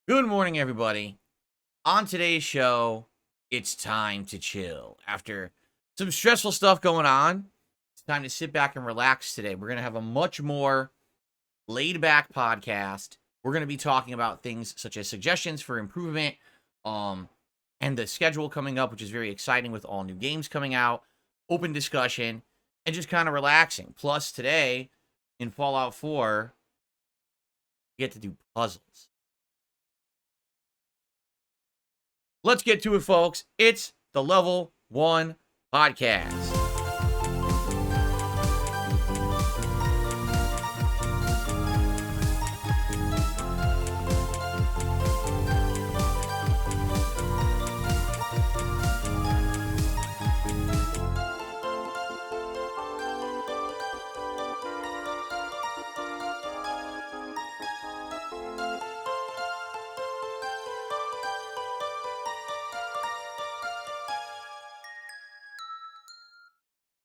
Good morning, everybody. On today's show, it's time to chill. After some stressful stuff going on, it's time to sit back and relax today. We're going to have a much more laid back podcast. We're going to be talking about things such as suggestions for improvement, and the schedule coming up, which is very exciting with all new games coming out, open discussion, and just kind of relaxing. Plus, today in Fallout 4, we get to do puzzles. Let's get to it, folks. It's the Level 1 Podcast.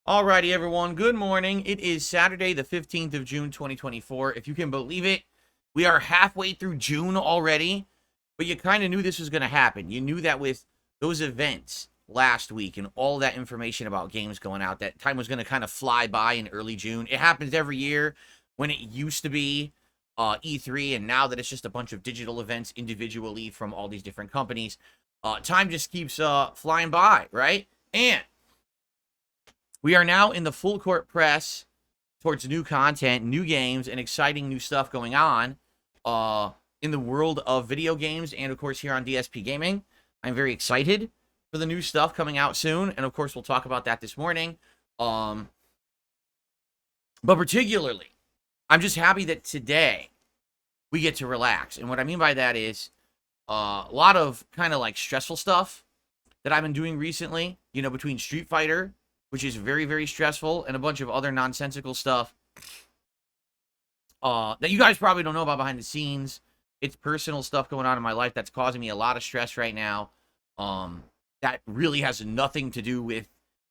Alrighty, everyone. Good morning. It is Saturday, the 15th of June, 2024. If you can believe it, we are halfway through June already, but you kind of knew this was going to happen. You knew that with those events last week and all that information about games going out, that time was going to kind of fly by in early June. It happens every year when it used to be E3, and now that it's just a bunch of digital events individually from all these different companies, time just keeps flying by, right? And we are now in the full court press towards new content, new games, and exciting new stuff going on in the world of video games and, of course, here on DSPGaming. I'm very excited for the new stuff coming out soon, and, of course, we'll talk about that this morning. But particularly, I'm just happy that today we get to relax. And what I mean by that is a lot of kind of like stressful stuff that I've been doing recently, you know, between Street Fighter, which is very, very stressful, and a bunch of other nonsensical stuff that you guys probably don't know about behind the scenes. It's personal stuff going on in my life that's causing me a lot of stress right now. That really has nothing to do with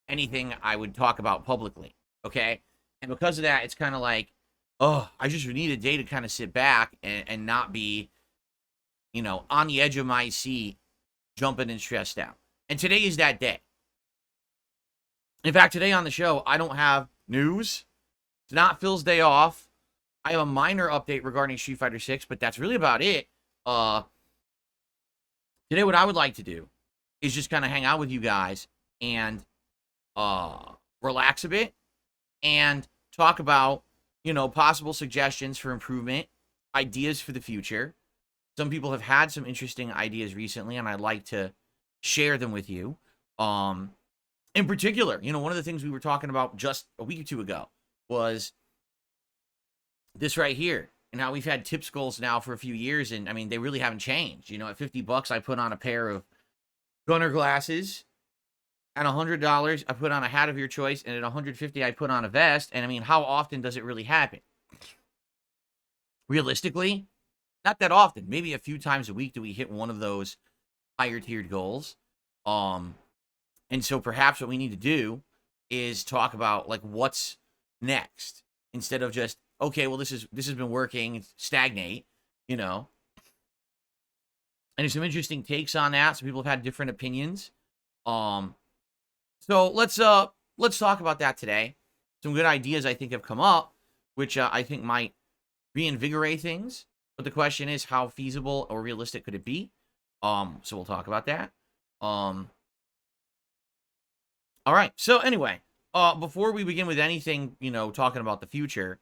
anything I would talk about publicly, okay? And because of that, it's kind of like, oh, I just need a day to kind of sit back and not be, you know, on the edge of my seat, jumping and stressed out. And today is that day. In fact, today on the show, I don't have news. It's not Phil's day off. I have a minor update regarding Street Fighter 6, but that's really about it. Today, what I would like to do is just kind of hang out with you guys and relax a bit and talk about, you know, possible suggestions for improvement, ideas for the future. Some people have had some interesting ideas recently, and I'd like to share them with you. In particular, you know, one of the things we were talking about just a week or two ago was this right here, and how we've had tip skulls now for a few years, and I mean, they really haven't changed. You know, at $50, I put on a pair of gunner glasses. At $100, I put on a hat of your choice, and at $150, I put on a vest. And I mean, how often does it really happen? Realistically, not that often. Maybe a few times a week do we hit one of those higher tiered goals. And so perhaps what we need to do is talk about like what's next instead of just, okay, well, this has been working, stagnate, you know. And there's some interesting takes on that. Some people have had different opinions. So let's talk about that today. Some good ideas I think have come up, which I think might reinvigorate things. But the question is, how feasible or realistic could it be? So we'll talk about that. All right. So anyway, before we begin with anything, you know, talking about the future,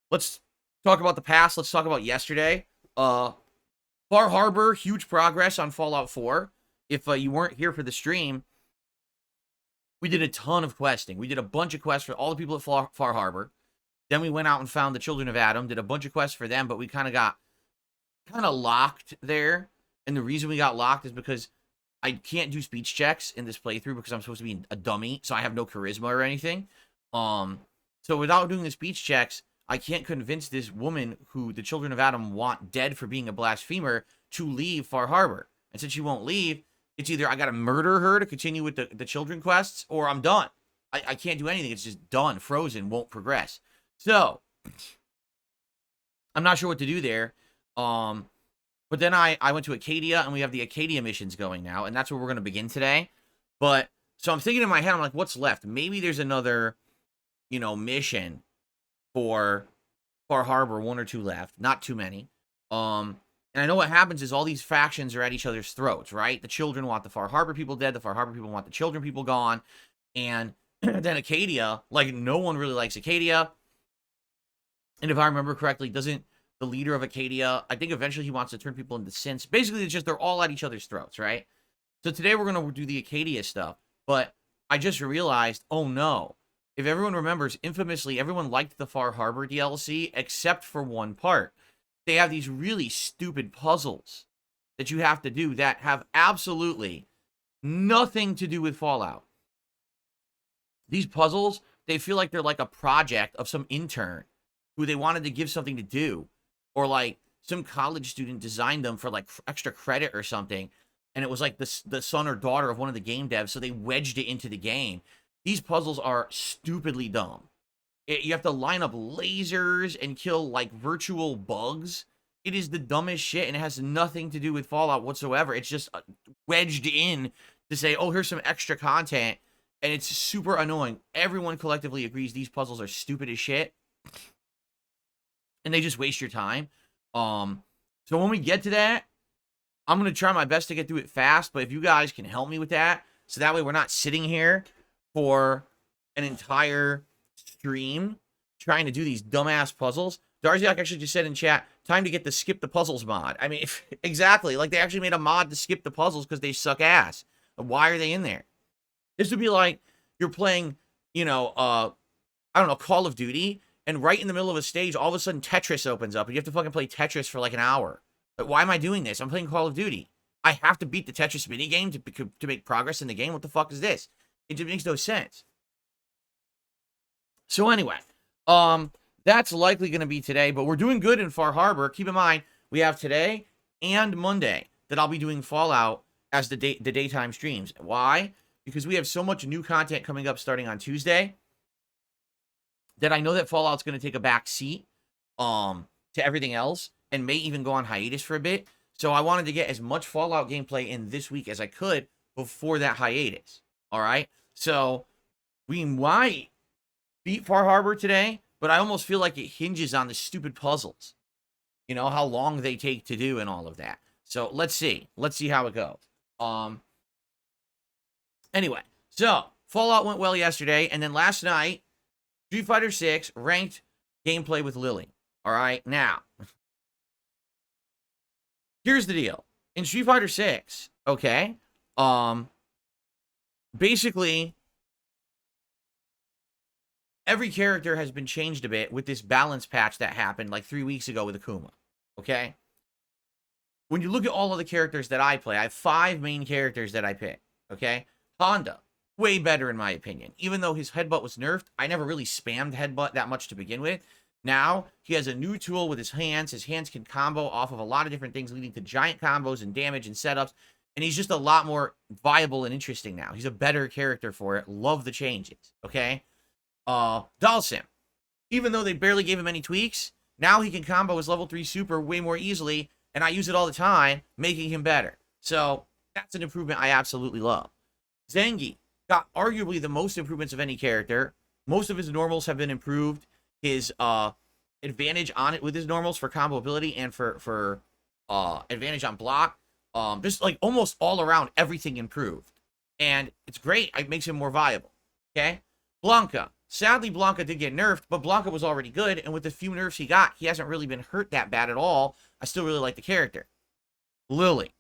let's talk about the past. Let's talk about yesterday. Far Harbor, huge progress on Fallout 4. If you weren't here for the stream, we did a ton of questing. We did a bunch of quests for all the people at Far Harbor. Then we went out and found the Children of Adam, did a bunch of quests for them, but we kind of got locked there. And the reason we got locked is because I can't do speech checks in this playthrough because I'm supposed to be a dummy, so I have no charisma or anything. So without doing the speech checks, I can't convince this woman who the Children of Adam want dead for being a blasphemer to leave Far Harbor. And since she won't leave, it's either I gotta murder her to continue with the children quests, or I'm done. I can't do anything. It's just done, frozen, won't progress. So, I'm not sure what to do there. But then I went to Acadia, and we have the Acadia missions going now, and that's where we're going to begin today. But, so I'm thinking in my head, I'm like, what's left? Maybe there's another, mission for Far Harbor, 1 or 2 left. Not too many. And I know what happens is all these factions are at each other's throats, right? The children want the Far Harbor people dead. The Far Harbor people want the children people gone. And then Acadia, like, no one really likes Acadia. And if I remember correctly, doesn't the leader of Acadia, I think eventually he wants to turn people into synths. Basically, it's just they're all at each other's throats, right? So today we're going to do the Acadia stuff. But I just realized, oh no. If everyone remembers, infamously, everyone liked the Far Harbor DLC except for one part. They have these really stupid puzzles that you have to do that have absolutely nothing to do with Fallout. These puzzles, they feel like they're like a project of some intern who they wanted to give something to do. Or like some college student designed them for like extra credit or something. And it was like the son or daughter of one of the game devs, so they wedged it into the game. These puzzles are stupidly dumb. You have to line up lasers and kill, like, virtual bugs. It is the dumbest shit, and it has nothing to do with Fallout whatsoever. It's just wedged in to say, oh, here's some extra content, and it's super annoying. Everyone collectively agrees these puzzles are stupid as shit, and they just waste your time. So when we get to that, I'm going to try my best to get through it fast, but if you guys can help me with that, so that way we're not sitting here for an entire stream trying to do these dumbass puzzles. Darziak actually just said in chat, time to get the skip the puzzles mod. I mean, exactly. Like, they actually made a mod to skip the puzzles because they suck ass. Why are they in there? This would be like you're playing, I don't know, Call of Duty, and right in the middle of a stage, all of a sudden Tetris opens up, and you have to fucking play Tetris for like an hour. But why am I doing this? I'm playing Call of Duty. I have to beat the Tetris minigame to make progress in the game. What the fuck is this? It just makes no sense. So anyway, that's likely going to be today, but we're doing good in Far Harbor. Keep in mind, we have today and Monday that I'll be doing Fallout as the daytime streams. Why? Because we have so much new content coming up starting on Tuesday that I know that Fallout's going to take a back seat to everything else and may even go on hiatus for a bit. So I wanted to get as much Fallout gameplay in this week as I could before that hiatus. All right? So we might beat Far Harbor today, but I almost feel like it hinges on the stupid puzzles. You know, how long they take to do and all of that. So let's see. Let's see how it goes. Anyway, so Fallout went well yesterday, and then last night, Street Fighter 6 ranked gameplay with Lily. All right, now, here's the deal. In Street Fighter 6, okay, basically, every character has been changed a bit with this balance patch that happened like 3 weeks ago with Akuma, okay? When you look at all of the characters that I play, I have 5 main characters that I pick, okay? Honda, way better in my opinion. Even though his headbutt was nerfed, I never really spammed headbutt that much to begin with. Now, he has a new tool with his hands. His hands can combo off of a lot of different things, leading to giant combos and damage and setups. And he's just a lot more viable and interesting now. He's a better character for it. Love the changes, okay? Dalsim, even though they barely gave him any tweaks, now he can combo his level 3 super way more easily, and I use it all the time, making him better. So, that's an improvement I absolutely love. Zangief got arguably the most improvements of any character. Most of his normals have been improved. His advantage on it with his normals for combo ability and for advantage on block. Just like almost all around, everything improved. And it's great. It makes him more viable. Okay? Blanca. Sadly, Blanca did get nerfed, but Blanca was already good, and with the few nerfs he got, he hasn't really been hurt that bad at all. I still really like the character. Lily.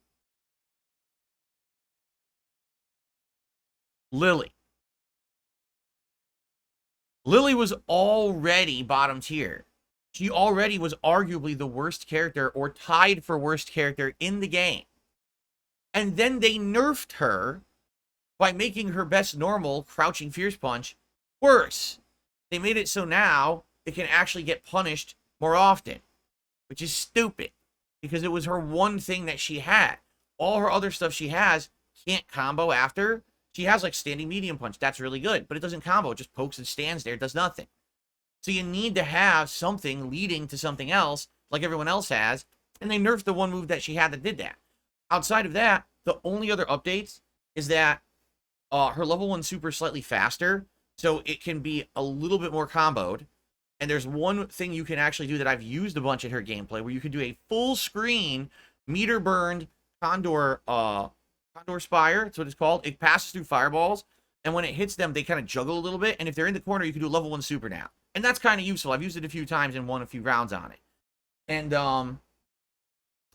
Lily was already bottom tier. She already was arguably the worst character or tied for worst character in the game. And then they nerfed her by making her best normal, Crouching Fierce Punch, worse. They made it so now it can actually get punished more often, which is stupid because it was her one thing that she had. All her other stuff she has can't combo after. She has like standing medium punch. That's really good, but it doesn't combo. It just pokes and stands there. It does nothing. So you need to have something leading to something else like everyone else has. and they nerfed the one move that she had that did that. Outside of that, the only other updates is that her level 1 super is slightly faster, so it can be a little bit more comboed. And there's one thing you can actually do that I've used a bunch in her gameplay, where you can do a full screen meter burned Condor Spire. That's what it's called. It passes through fireballs, and when it hits them, they kind of juggle a little bit. And if they're in the corner, you can do a level 1 super now. And that's kind of useful. I've used it a few times and won a few rounds on it. And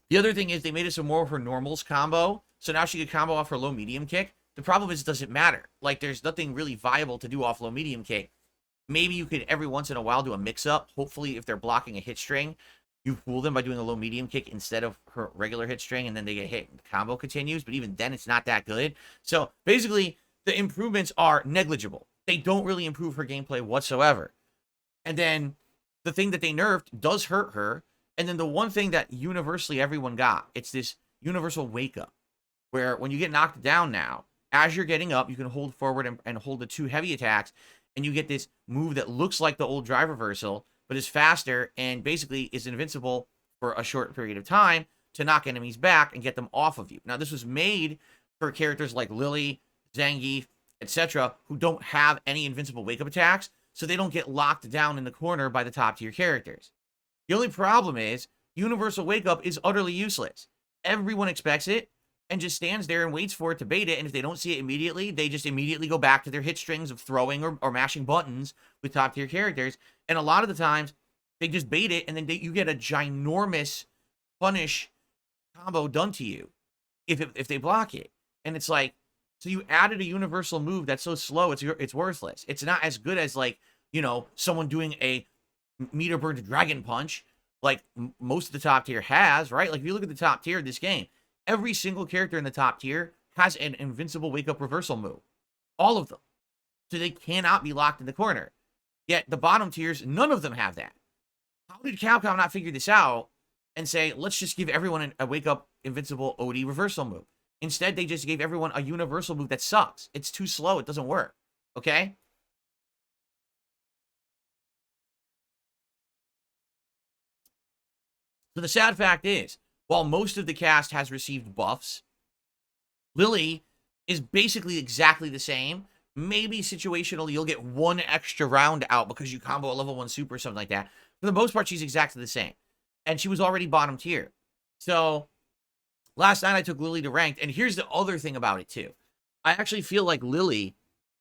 the other thing is they made it so more of her normals combo. So now she can combo off her low medium kick. The problem is it doesn't matter. Like, there's nothing really viable to do off low medium kick. Maybe you could every once in a while do a mix-up. Hopefully, if they're blocking a hit string, you fool them by doing a low medium kick instead of her regular hit string, and then they get hit and the combo continues. But even then, it's not that good. So basically, the improvements are negligible. They don't really improve her gameplay whatsoever. And then the thing that they nerfed does hurt her. And then the one thing that universally everyone got, it's this universal wake up, where when you get knocked down now, as you're getting up, you can hold forward and hold the 2 heavy attacks, and you get this move that looks like the old drive reversal, but is faster and basically is invincible for a short period of time to knock enemies back and get them off of you. Now, this was made for characters like Lily, Zangief, etc., who don't have any invincible wake-up attacks, so they don't get locked down in the corner by the top-tier characters. The only problem is, universal wake-up is utterly useless. Everyone expects it, and just stands there and waits for it to bait it, and if they don't see it immediately, they just immediately go back to their hit strings of throwing or mashing buttons with top-tier characters, and a lot of the times, they just bait it, and then you get a ginormous punish combo done to you if they block it. And it's like, so you added a universal move that's so slow, it's worthless. It's not as good as, like, you know, someone doing a meter burned dragon punch, like most of the top tier has, right? Like, if you look at the top tier of this game, every single character in the top tier has an invincible wake-up reversal move. All of them. So they cannot be locked in the corner. Yet the bottom tiers, none of them have that. How did Capcom not figure this out and say, let's just give everyone a wake-up invincible OD reversal move? Instead, they just gave everyone a universal move that sucks. It's too slow. It doesn't work. Okay? So the sad fact is, while most of the cast has received buffs, Lily is basically exactly the same. Maybe situationally, you'll get one extra round out because you combo a level 1 super or something like that. For the most part, she's exactly the same. And she was already bottom tier. So, last night I took Lily to ranked, and here's the other thing about it too. I actually feel like Lily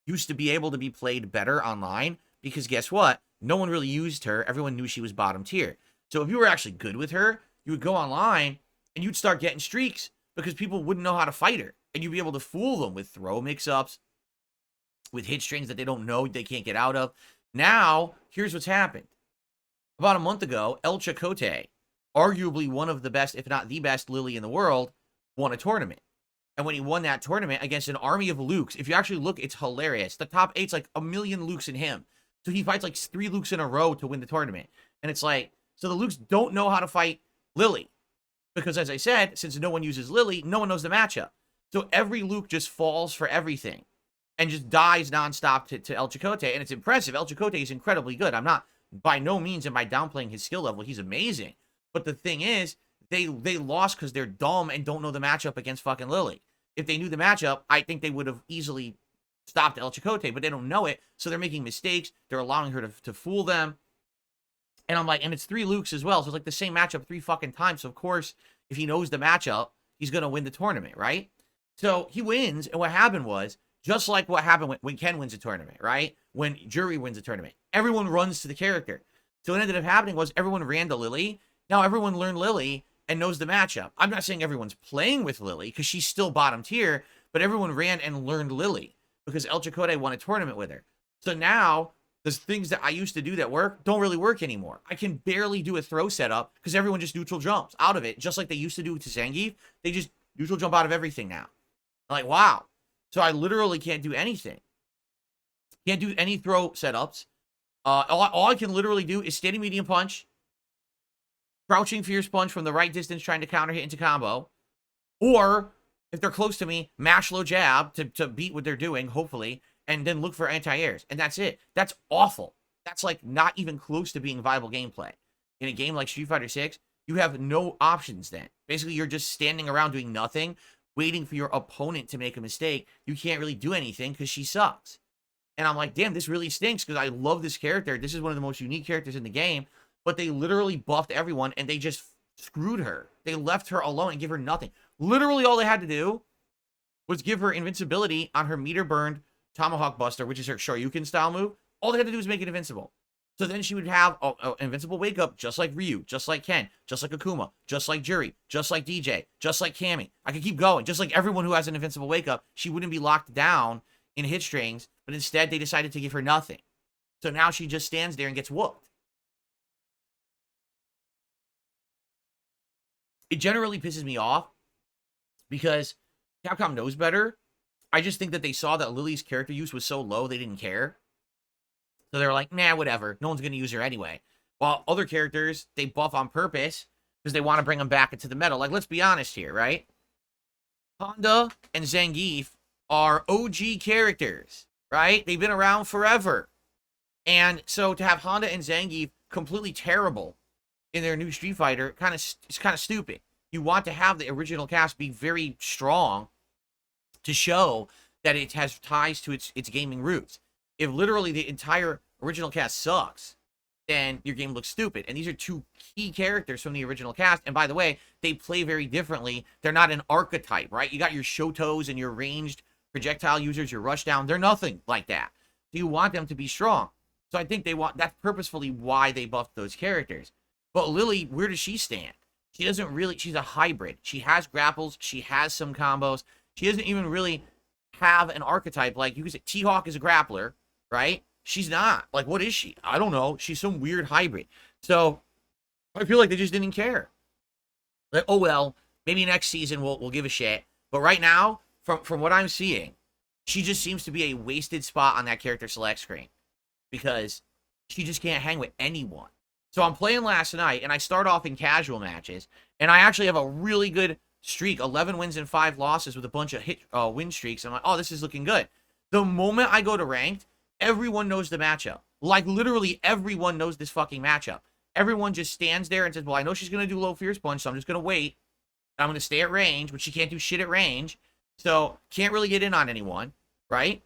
used to be able to be played better online, because guess what? No one really used her. Everyone knew she was bottom tier. So if you were actually good with her, you would go online and you'd start getting streaks because people wouldn't know how to fight her. And you'd be able to fool them with throw mix-ups, with hit strings that they don't know, they can't get out of. Now, here's what's happened. About a month ago, El Chicote, arguably one of the best, if not the best Lily in the world, won a tournament. And when he won that tournament against an army of Lukes, if you actually look, it's hilarious. The top 8's like 1 million Lukes in him. So he fights like 3 Lukes in a row to win the tournament. And it's like, so the Lukes don't know how to fight Lily. Because as I said, since no one uses Lily, no one knows the matchup. So every Luke just falls for everything. And just dies nonstop to El Chicote. And it's impressive. El Chicote is incredibly good. I'm not, by no means am I downplaying his skill level. He's amazing. But the thing is, they lost because they're dumb and don't know the matchup against fucking Lily. If they knew the matchup, I think they would have easily stopped El Chicote, but they don't know it, so they're making mistakes. They're allowing her to fool them. And I'm like, and it's 3 Lukes as well, so it's like the same matchup 3 fucking times. So, of course, if he knows the matchup, he's going to win the tournament, right? So he wins, and what happened was, just like what happened when Ken wins a tournament, right? When Jury wins a tournament, everyone runs to the character. So what ended up happening was everyone ran to Lily. Now everyone learned Lily and knows the matchup. I'm not saying everyone's playing with Lily, because she's still bottom tier, but everyone ran and learned Lily, because El Chicote won a tournament with her. So now, the things that I used to do that work don't really work anymore. I can barely do a throw setup, because everyone just neutral jumps out of it, just like they used to do to Zangief. They just neutral jump out of everything now. I'm like, wow. So I literally can't do anything. Can't do any throw setups. All I can literally do is standing medium punch, crouching fierce punch from the right distance, trying to counter hit into combo. Or, if they're close to me, mash low jab to beat what they're doing, hopefully, and then look for anti-airs. And that's it. That's awful. That's like not even close to being viable gameplay. In a game like Street Fighter 6, you have no options then. Basically, you're just standing around doing nothing, waiting for your opponent to make a mistake. You can't really do anything because she sucks. And I'm like, damn, this really stinks because I love this character. This is one of the most unique characters in the game. But they literally buffed everyone and they just screwed her. They left her alone and give her nothing. Literally all they had to do was give her invincibility on her meter burned Tomahawk Buster, which is her Shoryuken style move. All they had to do was make it invincible. So then she would have an invincible wake up just like Ryu, just like Ken, just like Akuma, just like Juri, just like DJ, just like Cammy. I could keep going. Just like everyone who has an invincible wake up, she wouldn't be locked down in hit strings, but instead they decided to give her nothing. So now she just stands there and gets whooped. It generally pisses me off because Capcom knows better. I just think that they saw that Lily's character use was so low, they didn't care. So they were like, nah, whatever. No one's going to use her anyway. While other characters, they buff on purpose because they want to bring them back into the meta. Like, let's be honest here, right? Honda and Zangief are OG characters, right? They've been around forever. And so to have Honda and Zangief completely terrible in their new Street Fighter, it's kind of stupid. You want to have the original cast be very strong to show that it has ties to its gaming roots. If literally the entire original cast sucks, then your game looks stupid. And these are two key characters from the original cast. And by the way, they play very differently. They're not an archetype, right? You got your Shotos and your ranged projectile users, your rushdown. They're nothing like that. So you want them to be strong. So I think that's purposefully why they buffed those characters. But Lily, where does she stand? She doesn't really, she's a hybrid. She has grapples. She has some combos. She doesn't even really have an archetype. Like, you could say T-Hawk is a grappler, right? She's not. Like, what is she? I don't know. She's some weird hybrid. So I feel like they just didn't care. Like, oh, well, maybe next season we'll give a shit. But right now, from what I'm seeing, she just seems to be a wasted spot on that character select screen because she just can't hang with anyone. So I'm playing last night, and I start off in casual matches, and I actually have a really good streak, 11 wins and 5 losses with a bunch of win streaks. I'm like, oh, this is looking good. The moment I go to ranked, everyone knows the matchup. Like, literally everyone knows this fucking matchup. Everyone just stands there and says, well, I know she's going to do low fierce punch, so I'm just going to wait. I'm going to stay at range, but she can't do shit at range. So, can't really get in on anyone, right?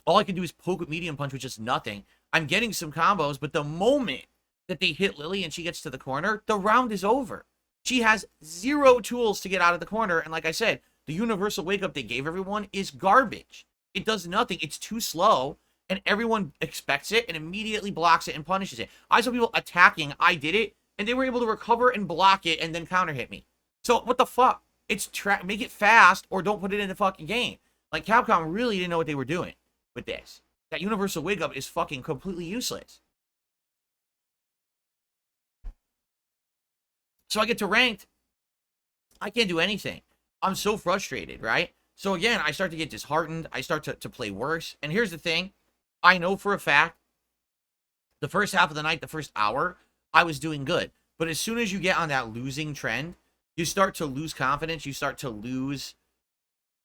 All I can do is poke with medium punch, which is nothing. I'm getting some combos, but the moment that they hit Lily and she gets to the corner, the round is over. She has 0 tools to get out of the corner, and like I said, the universal wake up they gave everyone is garbage. It does nothing. It's too slow, and everyone expects it and immediately blocks it and punishes it. I saw people attacking, I did it, and they were able to recover and block it and then counter hit me. So, what the fuck? It's make it fast or don't put it in the fucking game. Like, Capcom really didn't know what they were doing with this. That universal wake up is fucking completely useless. So I get to ranked. I can't do anything. I'm so frustrated, right? So again, I start to get disheartened. I start to play worse. And here's the thing. I know for a fact, the first half of the night, the first hour, I was doing good. But as soon as you get on that losing trend, you start to lose confidence. You start to lose,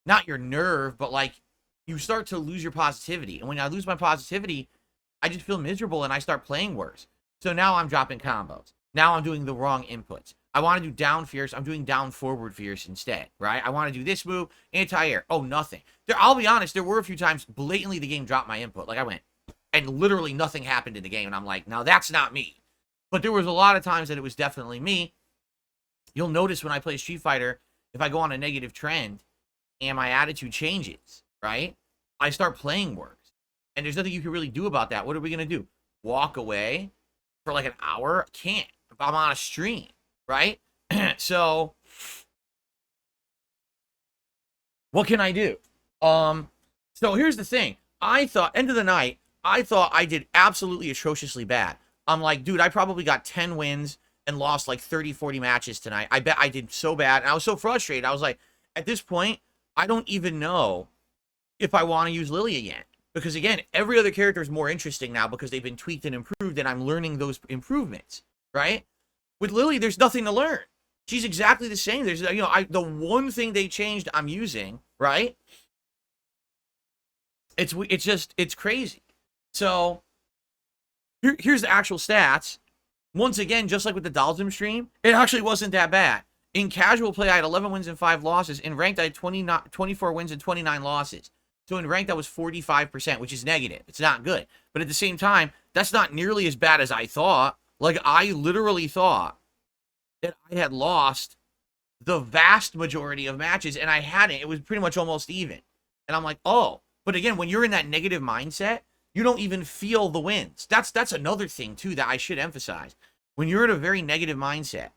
not your nerve, but like, you start to lose your positivity. And when I lose my positivity, I just feel miserable and I start playing worse. So now I'm dropping combos. Now I'm doing the wrong inputs. I want to do down fierce. I'm doing down forward fierce instead, right? I want to do this move, anti-air. Oh, nothing. I'll be honest, there were a few times blatantly the game dropped my input. Like I went, and literally nothing happened in the game. And I'm like, now that's not me. But there was a lot of times that it was definitely me. You'll notice when I play Street Fighter, if I go on a negative trend and my attitude changes, right? I start playing worse. And there's nothing you can really do about that. What are we going to do? Walk away for like an hour? I can't. If I'm on a stream, right? So, what can I do? So here's the thing. I thought, end of the night, I thought I did absolutely atrociously bad. I'm like, dude, I probably got 10 wins and lost like 30, 40 matches tonight. I bet I did so bad. And I was so frustrated. I was like, at this point, I don't even know if I want to use Lily again. Because again, every other character is more interesting now because they've been tweaked and improved, and I'm learning those improvements, right? With Lily, there's nothing to learn. She's exactly the same. There's, the one thing they changed I'm using, right? It's crazy. So, here's the actual stats. once again, just like with the Dalsim stream, it actually wasn't that bad. In casual play, I had 11 wins and 5 losses. In ranked, I had 24 wins and 29 losses. So in ranked, that was 45%, which is negative. It's not good. But at the same time, that's not nearly as bad as I thought. Like, I literally thought that I had lost the vast majority of matches, and I hadn't. It was pretty much almost even. And I'm like, oh. But again, when you're in that negative mindset, you don't even feel the wins. That's another thing, too, that I should emphasize. When you're in a very negative mindset,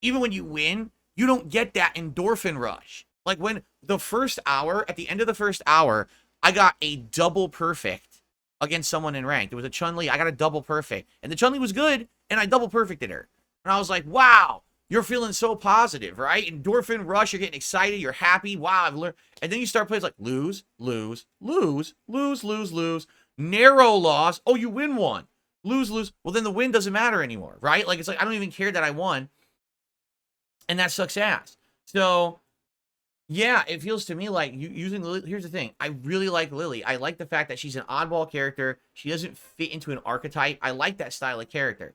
even when you win, you don't get that endorphin rush. Like when the first hour, at the end of the first hour, I got a double perfect against someone in ranked. It was a Chun-Li. I got a double perfect. And the Chun-Li was good, and I double perfected her. And I was like, wow, you're feeling so positive, right? Endorphin rush, you're getting excited, you're happy. Wow, I've learned. And then you start playing like lose, lose, lose, lose, lose, lose. Narrow loss. Oh, you win one. Lose, lose. Well, then the win doesn't matter anymore, right? Like, it's like, I don't even care that I won. And that sucks ass. So, yeah, it feels to me like using Lily. Here's the thing. I really like Lily. I like the fact that she's an oddball character. She doesn't fit into an archetype. I like that style of character.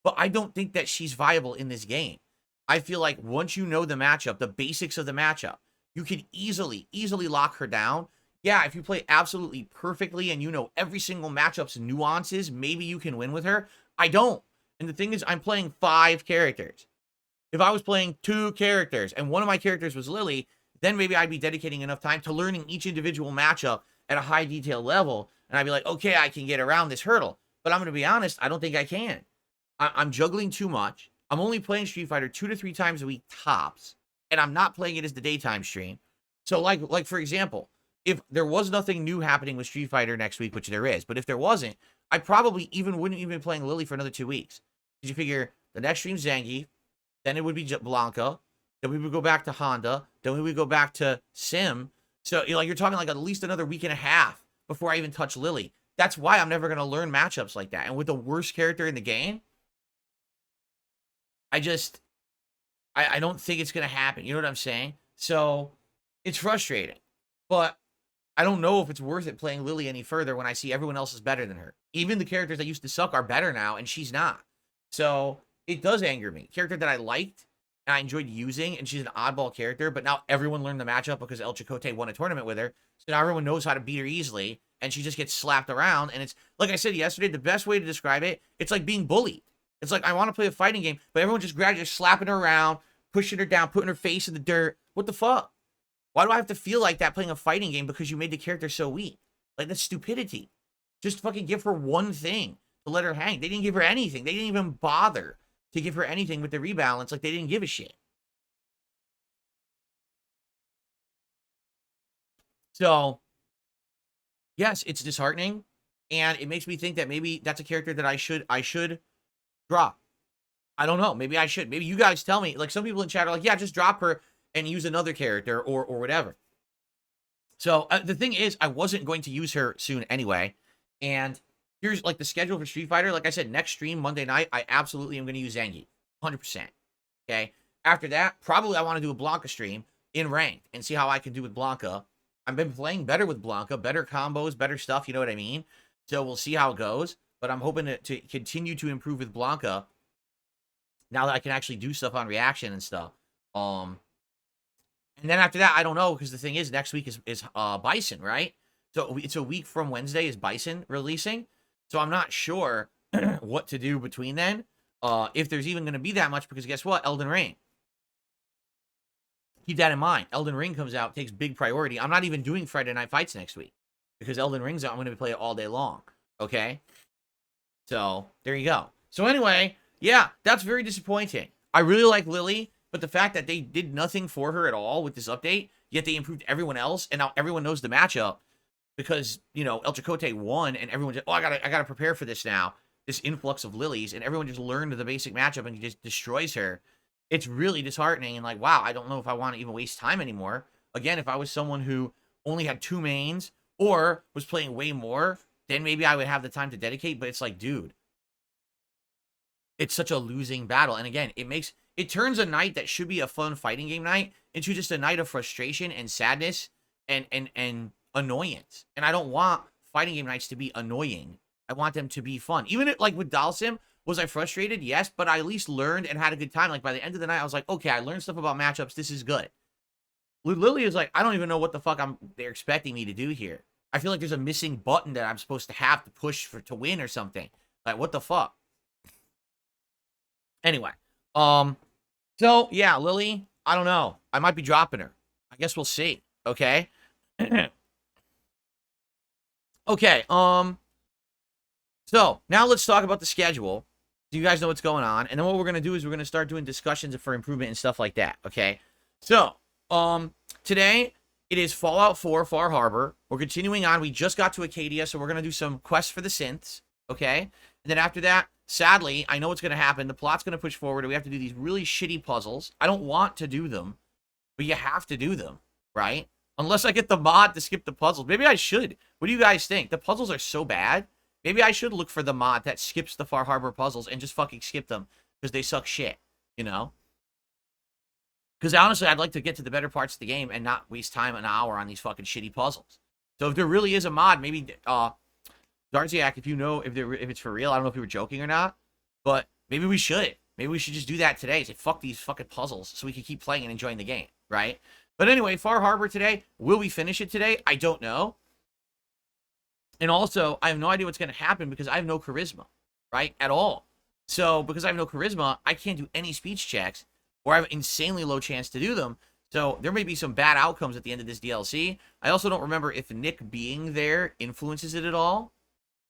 But I don't think that she's viable in this game. I feel like once you know the matchup, the basics of the matchup, you can easily lock her down. Yeah, if you play absolutely perfectly and you know every single matchup's nuances, maybe you can win with her. I don't. And the thing is, I'm playing 5 characters. If I was playing 2 characters and one of my characters was Lily, then maybe I'd be dedicating enough time to learning each individual matchup at a high detail level. And I'd be like, okay, I can get around this hurdle. But I'm going to be honest, I don't think I can. I'm juggling too much. I'm only playing Street Fighter 2 to 3 times a week tops. And I'm not playing it as the daytime stream. So like for example, if there was nothing new happening with Street Fighter next week, which there is, but if there wasn't, I probably wouldn't even be playing Lily for another 2 weeks. Because you figure the next stream's Zangief, then it would be Blanca, then we would go back to Honda, then we would go back to Sim. So you're talking like at least another week and a half before I even touch Lily. That's why I'm never going to learn matchups like that. And with the worst character in the game, I don't think it's going to happen. You know what I'm saying? So it's frustrating. But I don't know if it's worth it playing Lily any further when I see everyone else is better than her. Even the characters that used to suck are better now, and she's not. So it does anger me. Character that I liked and I enjoyed using, and she's an oddball character, but now everyone learned the matchup because El Chicote won a tournament with her. So now everyone knows how to beat her easily, and she just gets slapped around. And it's, like I said yesterday, the best way to describe it, it's like being bullied. It's like, I want to play a fighting game, but everyone just gradually slapping her around, pushing her down, putting her face in the dirt. What the fuck? Why do I have to feel like that playing a fighting game because you made the character so weak? Like, that's stupidity. Just fucking give her one thing to let her hang. They didn't give her anything. They didn't even bother to give her anything with the rebalance. Like, they didn't give a shit. So, yes, it's disheartening, and it makes me think that maybe that's a character that I should drop. I don't know. Maybe I should. Maybe you guys tell me. Like, some people in chat are like, yeah, just drop her and use another character or whatever. So the thing is, I wasn't going to use her soon anyway. And here's like the schedule for Street Fighter. Like I said, next stream, Monday night, I absolutely am going to use Zangief. 100%. Okay. After that, probably I want to do a Blanca stream in ranked and see how I can do with Blanca. I've been playing better with Blanca, better combos, better stuff. You know what I mean? So we'll see how it goes. But I'm hoping to continue to improve with Blanca now that I can actually do stuff on reaction and stuff. And then after that, I don't know, because the thing is, next week is Bison, right? So it's a week from Wednesday is Bison releasing. So I'm not sure what to do between then. If there's even going to be that much, because guess what? Elden Ring. Keep that in mind. Elden Ring comes out, takes big priority. I'm not even doing Friday Night Fights next week, because Elden Ring's out. I'm going to play it all day long. Okay? So there you go. So anyway, yeah, that's very disappointing. I really like Lily, but the fact that they did nothing for her at all with this update, yet they improved everyone else, and now everyone knows the matchup because, you know, El Chicote won, and everyone just, oh, I gotta prepare for this now, this influx of Lilies, and everyone just learned the basic matchup and just destroys her. It's really disheartening, and like, wow, I don't know if I want to even waste time anymore. Again, if I was someone who only had 2 mains or was playing way more, then maybe I would have the time to dedicate, but it's like, dude, it's such a losing battle. And again, it turns a night that should be a fun fighting game night into just a night of frustration and sadness and annoyance. And I don't want fighting game nights to be annoying. I want them to be fun. Even like with Dalsim, Was I frustrated? Yes, but I at least learned and had a good time. Like, by the end of the night, I was like, okay, I learned stuff about matchups. This is good. Lily is like, I don't even know what the fuck they're expecting me to do here. I feel like there's a missing button that I'm supposed to have to push to win or something. Like, what the fuck? Anyway, so yeah, Lily, I don't know. I might be dropping her. I guess we'll see. Okay. Okay. So now let's talk about the schedule. So you guys know what's going on, and then what we're gonna do is we're gonna start doing discussions for improvement and stuff like that. Okay. So today it is Fallout 4 Far Harbor. We're continuing on. We just got to Acadia, so we're gonna do some quests for the synths. Okay. And then after that, sadly, I know what's going to happen. The plot's going to push forward, and we have to do these really shitty puzzles. I don't want to do them, but you have to do them, right? Unless I get the mod to skip the puzzles. Maybe I should. What do you guys think? The puzzles are so bad. Maybe I should look for the mod that skips the Far Harbor puzzles and just fucking skip them because they suck shit, you know? Because honestly, I'd like to get to the better parts of the game and not waste time an hour on these fucking shitty puzzles. So if there really is a mod, maybe Darziak, if you know if it's for real, I don't know if you were joking or not, but maybe we should. Maybe we should just do that today. Say, fuck these fucking puzzles so we can keep playing and enjoying the game, right? But anyway, Far Harbor today. Will we finish it today? I don't know. And also, I have no idea what's going to happen because I have no charisma, right? At all. So, because I have no charisma, I can't do any speech checks, or I have an insanely low chance to do them. So, there may be some bad outcomes at the end of this DLC. I also don't remember if Nick being there influences it at all.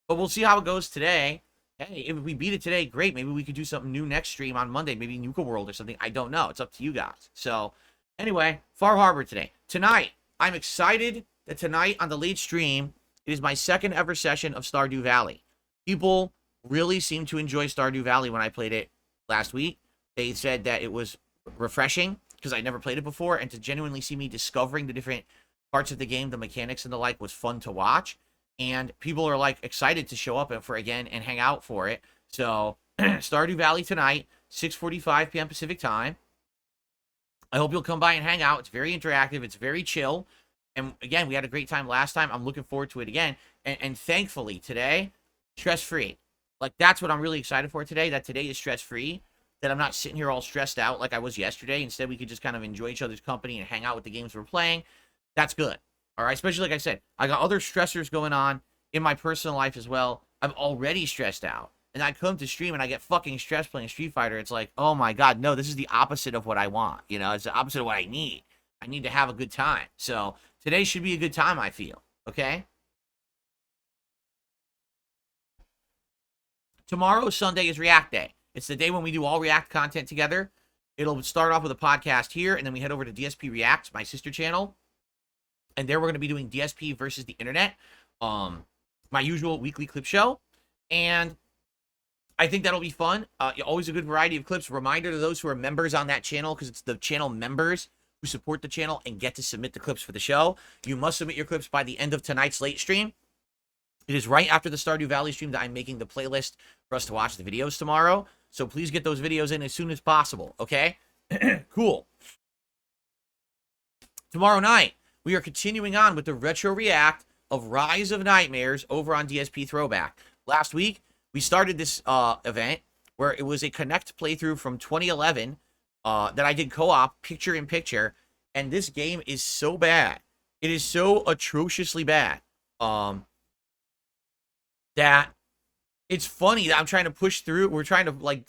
But we'll see how it goes today. Hey, if we beat it today, great. Maybe we could do something new next stream on Monday. Maybe Nuka World or something. I don't know. It's up to you guys. So, anyway, Far Harbor today. Tonight, I'm excited that tonight on the late stream, it is my second ever session of Stardew Valley. People really seemed to enjoy Stardew Valley when I played it last week. They said that it was refreshing because I never played it before, and to genuinely see me discovering the different parts of the game, the mechanics and the like, was fun to watch. And people are like excited to show up for again and hang out for it. So Stardew Valley tonight, 6:45 p.m. Pacific time. I hope you'll come by and hang out. It's very interactive. It's very chill. And again, we had a great time last time. I'm looking forward to it again. And thankfully today, stress-free. Like, that's what I'm really excited for today, that today is stress-free. That I'm not sitting here all stressed out like I was yesterday. Instead, we could just kind of enjoy each other's company and hang out with the games we're playing. That's good. All right, especially like I said, I got other stressors going on in my personal life as well. I'm already stressed out. And I come to stream and I get fucking stressed playing Street Fighter. It's like, oh my God, no, this is the opposite of what I want. You know, it's the opposite of what I need. I need to have a good time. So today should be a good time, I feel. Okay? Tomorrow, Sunday, is React Day. It's the day when we do all React content together. It'll start off with a podcast here, and then we head over to DSP Reacts, my sister channel. And there we're going to be doing DSP versus the internet, my usual weekly clip show. And I think that'll be fun. Always a good variety of clips. Reminder to those who are members on that channel, because it's the channel members who support the channel and get to submit the clips for the show. You must submit your clips by the end of tonight's late stream. It is right after the Stardew Valley stream that I'm making the playlist for us to watch the videos tomorrow. So please get those videos in as soon as possible, okay? Cool. Tomorrow night, we are continuing on with the retro react of Rise of Nightmares over on DSP Throwback. Last week, we started this event where it was a Connect playthrough from 2011 that I did co-op, picture-in-picture, and this game is so bad. It is so atrociously bad that it's funny that I'm trying to push through. We're trying to, like,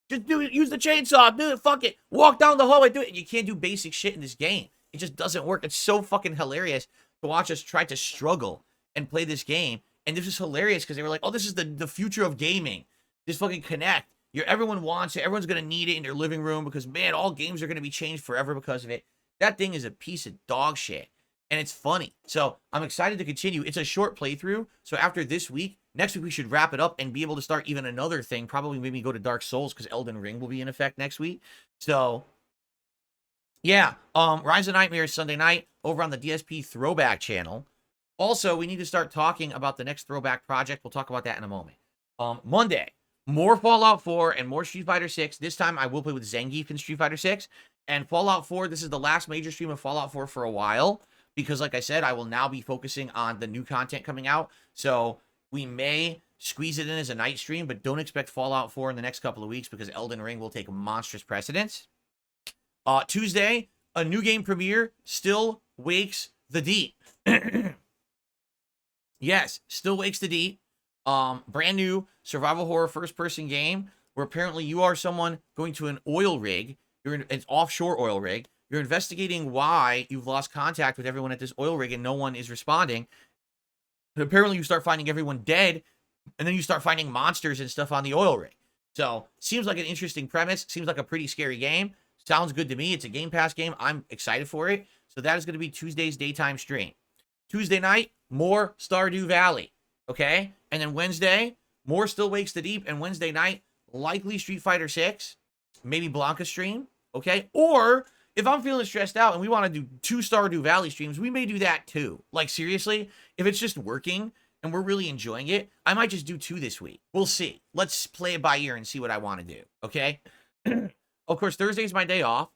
just do it, use the chainsaw, do it, fuck it, walk down the hallway, do it. And you can't do basic shit in this game. It just doesn't work. It's so fucking hilarious to watch us try to struggle and play this game. And this is hilarious because they were like, oh, this is the future of gaming. This fucking Connect. Everyone wants it. Everyone's going to need it in their living room because, man, all games are going to be changed forever because of it. That thing is a piece of dog shit. And it's funny. So I'm excited to continue. It's a short playthrough. So after this week, next week we should wrap it up and be able to start even another thing. Probably maybe go to Dark Souls because Elden Ring will be in effect next week. So yeah, Rise of Nightmares Sunday night over on the DSP Throwback channel. Also, we need to start talking about the next Throwback project. We'll talk about that in a moment. Monday, more Fallout 4 and more Street Fighter 6. This time I will play with Zangief in Street Fighter 6. And Fallout 4, this is the last major stream of Fallout 4 for a while. Because like I said, I will now be focusing on the new content coming out. So We may squeeze it in as a night stream, but don't expect Fallout 4 in the next couple of weeks because Elden Ring will take monstrous precedence. Tuesday, a new game premiere, Still Wakes the Deep. Yes, Still Wakes the Deep. Brand new survival horror first-person game where apparently you are someone going to an oil rig. You're in an offshore oil rig. You're investigating why you've lost contact with everyone at this oil rig and no one is responding. And apparently you start finding everyone dead, and then you start finding monsters and stuff on the oil rig. So, seems like an interesting premise. Seems like a pretty scary game. Sounds good to me. It's a Game Pass game. I'm excited for it. So that is going to be Tuesday's daytime stream. Tuesday night, more Stardew Valley. Okay? And then Wednesday, more Still Wakes the Deep. And Wednesday night, likely Street Fighter 6. Maybe Blanca stream. Okay? Or, if I'm feeling stressed out and we want to do 2 Stardew Valley streams, we may do that too. Like, seriously, if it's just working and we're really enjoying it, I might just do 2 this week. We'll see. Let's play it by ear and see what I want to do. Okay? Of course, Thursday's my day off.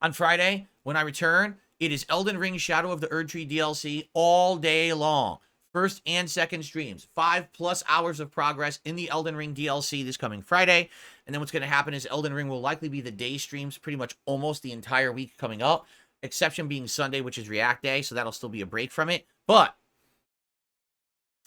On Friday, when I return, it is Elden Ring Shadow of the Erdtree DLC all day long. First and second streams. 5+ hours of progress in the Elden Ring DLC this coming Friday. And then what's going to happen is Elden Ring will likely be the day streams pretty much almost the entire week coming up. Exception being Sunday, which is React Day. So that'll still be a break from it. But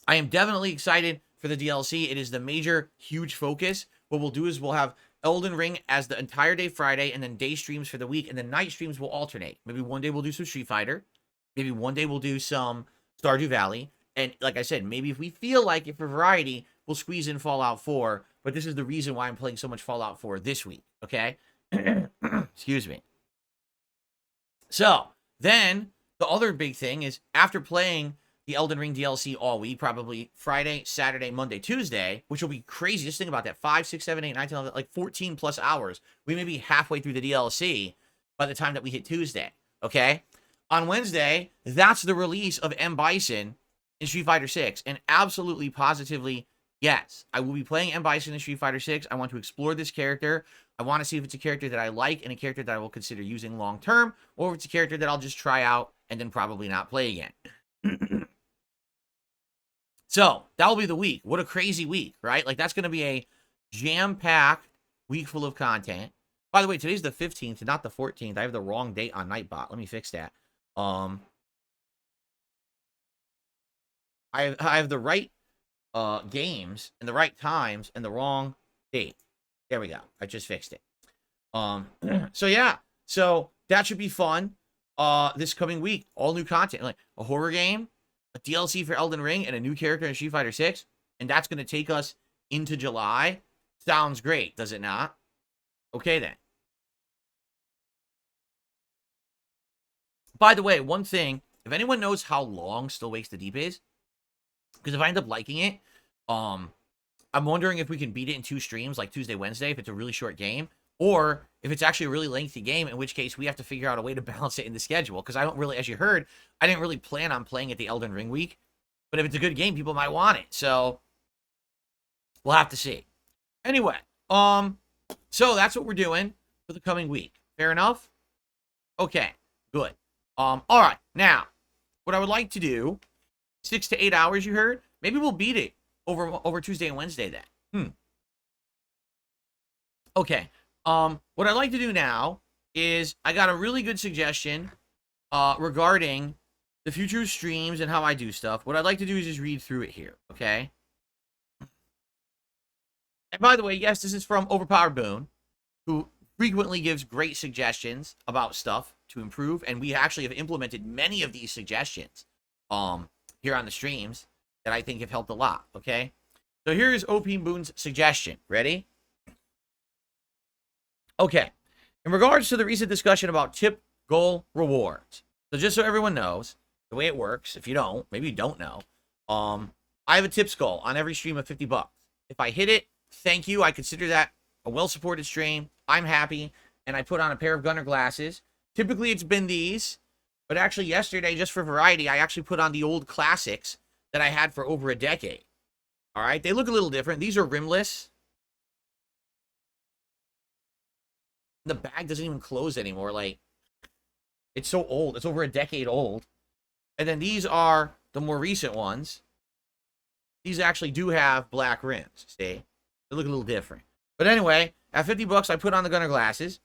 I am definitely excited for the DLC. It is the major, huge focus. What we'll do is we'll have Elden Ring as the entire day Friday, and then day streams for the week, and then night streams will alternate. Maybe one day we'll do some Street Fighter. Maybe one day we'll do some Stardew Valley. And like I said, maybe if we feel like it for variety, we'll squeeze in Fallout 4. But this is the reason why I'm playing so much Fallout 4 this week, okay? Excuse me. So, then, the other big thing is, after playing the Elden Ring DLC all week, probably Friday, Saturday, Monday, Tuesday, which will be crazy. Just think about that. 5, 6, 7, 8, 9, 10, 11, like 14+ hours. We may be halfway through the DLC by the time that we hit Tuesday, okay? On Wednesday, that's the release of M. Bison in Street Fighter 6. And absolutely, positively, yes, I will be playing M. Bison in Street Fighter 6. I want to explore this character. I want to see if it's a character that I like and a character that I will consider using long term, or if it's a character that I'll just try out and then probably not play again. So, that'll be the week. What a crazy week, right? Like, that's going to be a jam-packed week full of content. By the way, today's the 15th, not the 14th. I have the wrong date on Nightbot. Let me fix that. I have the right games and the right times and the wrong date. There we go. I just fixed it. So, yeah. So, that should be fun this coming week. All new content. Like, a horror game, a DLC for Elden Ring, and a new character in Street Fighter 6. And that's going to take us into July. Sounds great, does it not? Okay, then. By the way, one thing. If anyone knows how long Still Wakes the Deep is, because if I end up liking it, I'm wondering if we can beat it in 2 streams, like Tuesday, Wednesday, if it's a really short game. Or if it's actually a really lengthy game, in which case we have to figure out a way to balance it in the schedule. Because I don't really, as you heard, I didn't really plan on playing it the Elden Ring week. But if it's a good game, people might want it. So, we'll have to see. Anyway, so that's what we're doing for the coming week. Fair enough? Okay, good. All right, now, what I would like to do, 6 to 8 hours, you heard? Maybe we'll beat it over Tuesday and Wednesday then. Okay. What I'd like to do now is I got a really good suggestion regarding the future streams and how I do stuff. What I'd like to do is just read through it here, okay? And by the way, yes, this is from Overpowered Boone, who frequently gives great suggestions about stuff to improve, and we actually have implemented many of these suggestions here on the streams that I think have helped a lot, okay? So here's OP Boone's suggestion. Ready? Okay, in regards to the recent discussion about tip goal rewards, so just so everyone knows the way it works, if you don't, maybe you don't know, I have a tips goal on every stream of $50. If I hit it, thank you. I consider that a well-supported stream. I'm happy, and I put on a pair of Gunner glasses. Typically, it's been these, but actually yesterday, just for variety, I actually put on the old classics that I had for over a decade. All right, they look a little different. These are rimless. The bag doesn't even close anymore. Like, it's so old. It's over a decade old. And then these are the more recent ones. these actually do have black rims. See? They look a little different. But anyway, at $50, I put on the Gunner glasses.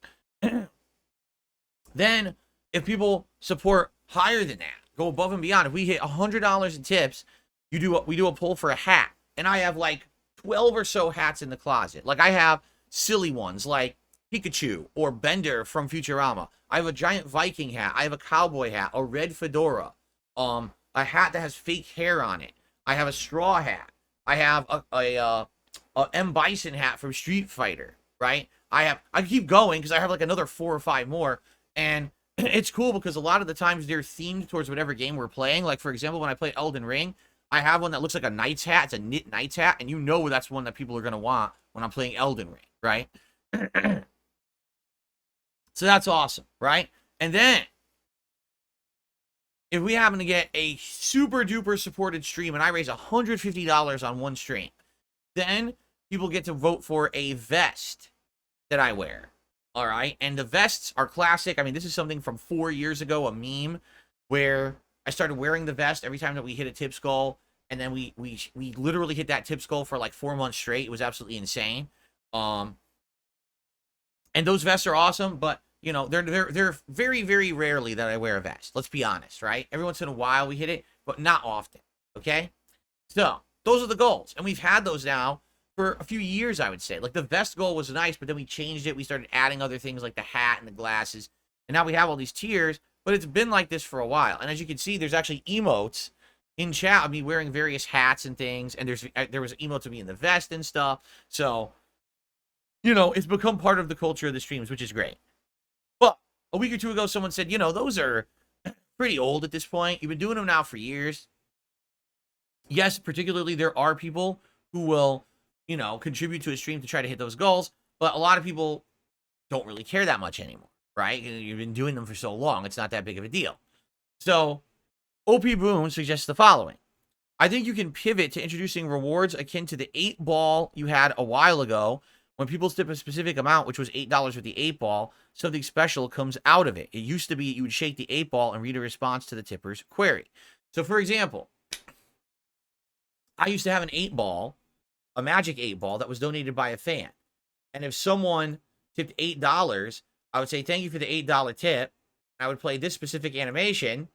Then, if people support higher than that, go above and beyond, if we hit $100 in tips, we do a pull for a hat. And I have like 12 or so hats in the closet. Like, I have silly ones like Pikachu or Bender from Futurama. I have a giant Viking hat. I have a cowboy hat, a red fedora, a hat that has fake hair on it. I have a straw hat. I have a M. Bison hat from Street Fighter, right? I keep going because I have like another 4 or 5 more. And it's cool because a lot of the times they're themed towards whatever game we're playing. Like, for example, when I play Elden Ring, I have one that looks like a knight's hat. It's a knit knight's hat. And you know that's one that people are going to want when I'm playing Elden Ring, right? So that's awesome, right? And then, if we happen to get a super duper supported stream and I raise $150 on one stream, then people get to vote for a vest that I wear. All right. And the vests are classic. I mean, this is something from 4 years ago, a meme where I started wearing the vest every time that we hit a tip goal. And then we literally hit that tip goal for like 4 months straight. It was absolutely insane. And those vests are awesome, but you know, they're very, very rarely that I wear a vest. Let's be honest, right? Every once in a while we hit it, but not often. Okay. So those are the goals. And we've had those now for a few years, I would say. Like, the vest goal was nice, but then we changed it. We started adding other things like the hat and the glasses. And now we have all these tiers, but it's been like this for a while. And as you can see, there's actually emotes in chat of me wearing various hats and things. And there was emotes of me in the vest and stuff. So, you know, it's become part of the culture of the streams, which is great. But a week or two ago, someone said, you know, those are pretty old at this point. You've been doing them now for years. Yes, particularly there are people who will, you know, contribute to a stream to try to hit those goals, but a lot of people don't really care that much anymore, right? You've been doing them for so long, it's not that big of a deal. So, OP Boom suggests the following. I think you can pivot to introducing rewards akin to the 8-ball you had a while ago. When people tip a specific amount, which was $8 with the 8-ball, something special comes out of it. It used to be you would shake the 8-ball and read a response to the tipper's query. So, for example, I used to have an 8-ball, a magic 8-ball that was donated by a fan. And if someone tipped $8, I would say, thank you for the $8 tip. I would play this specific animation.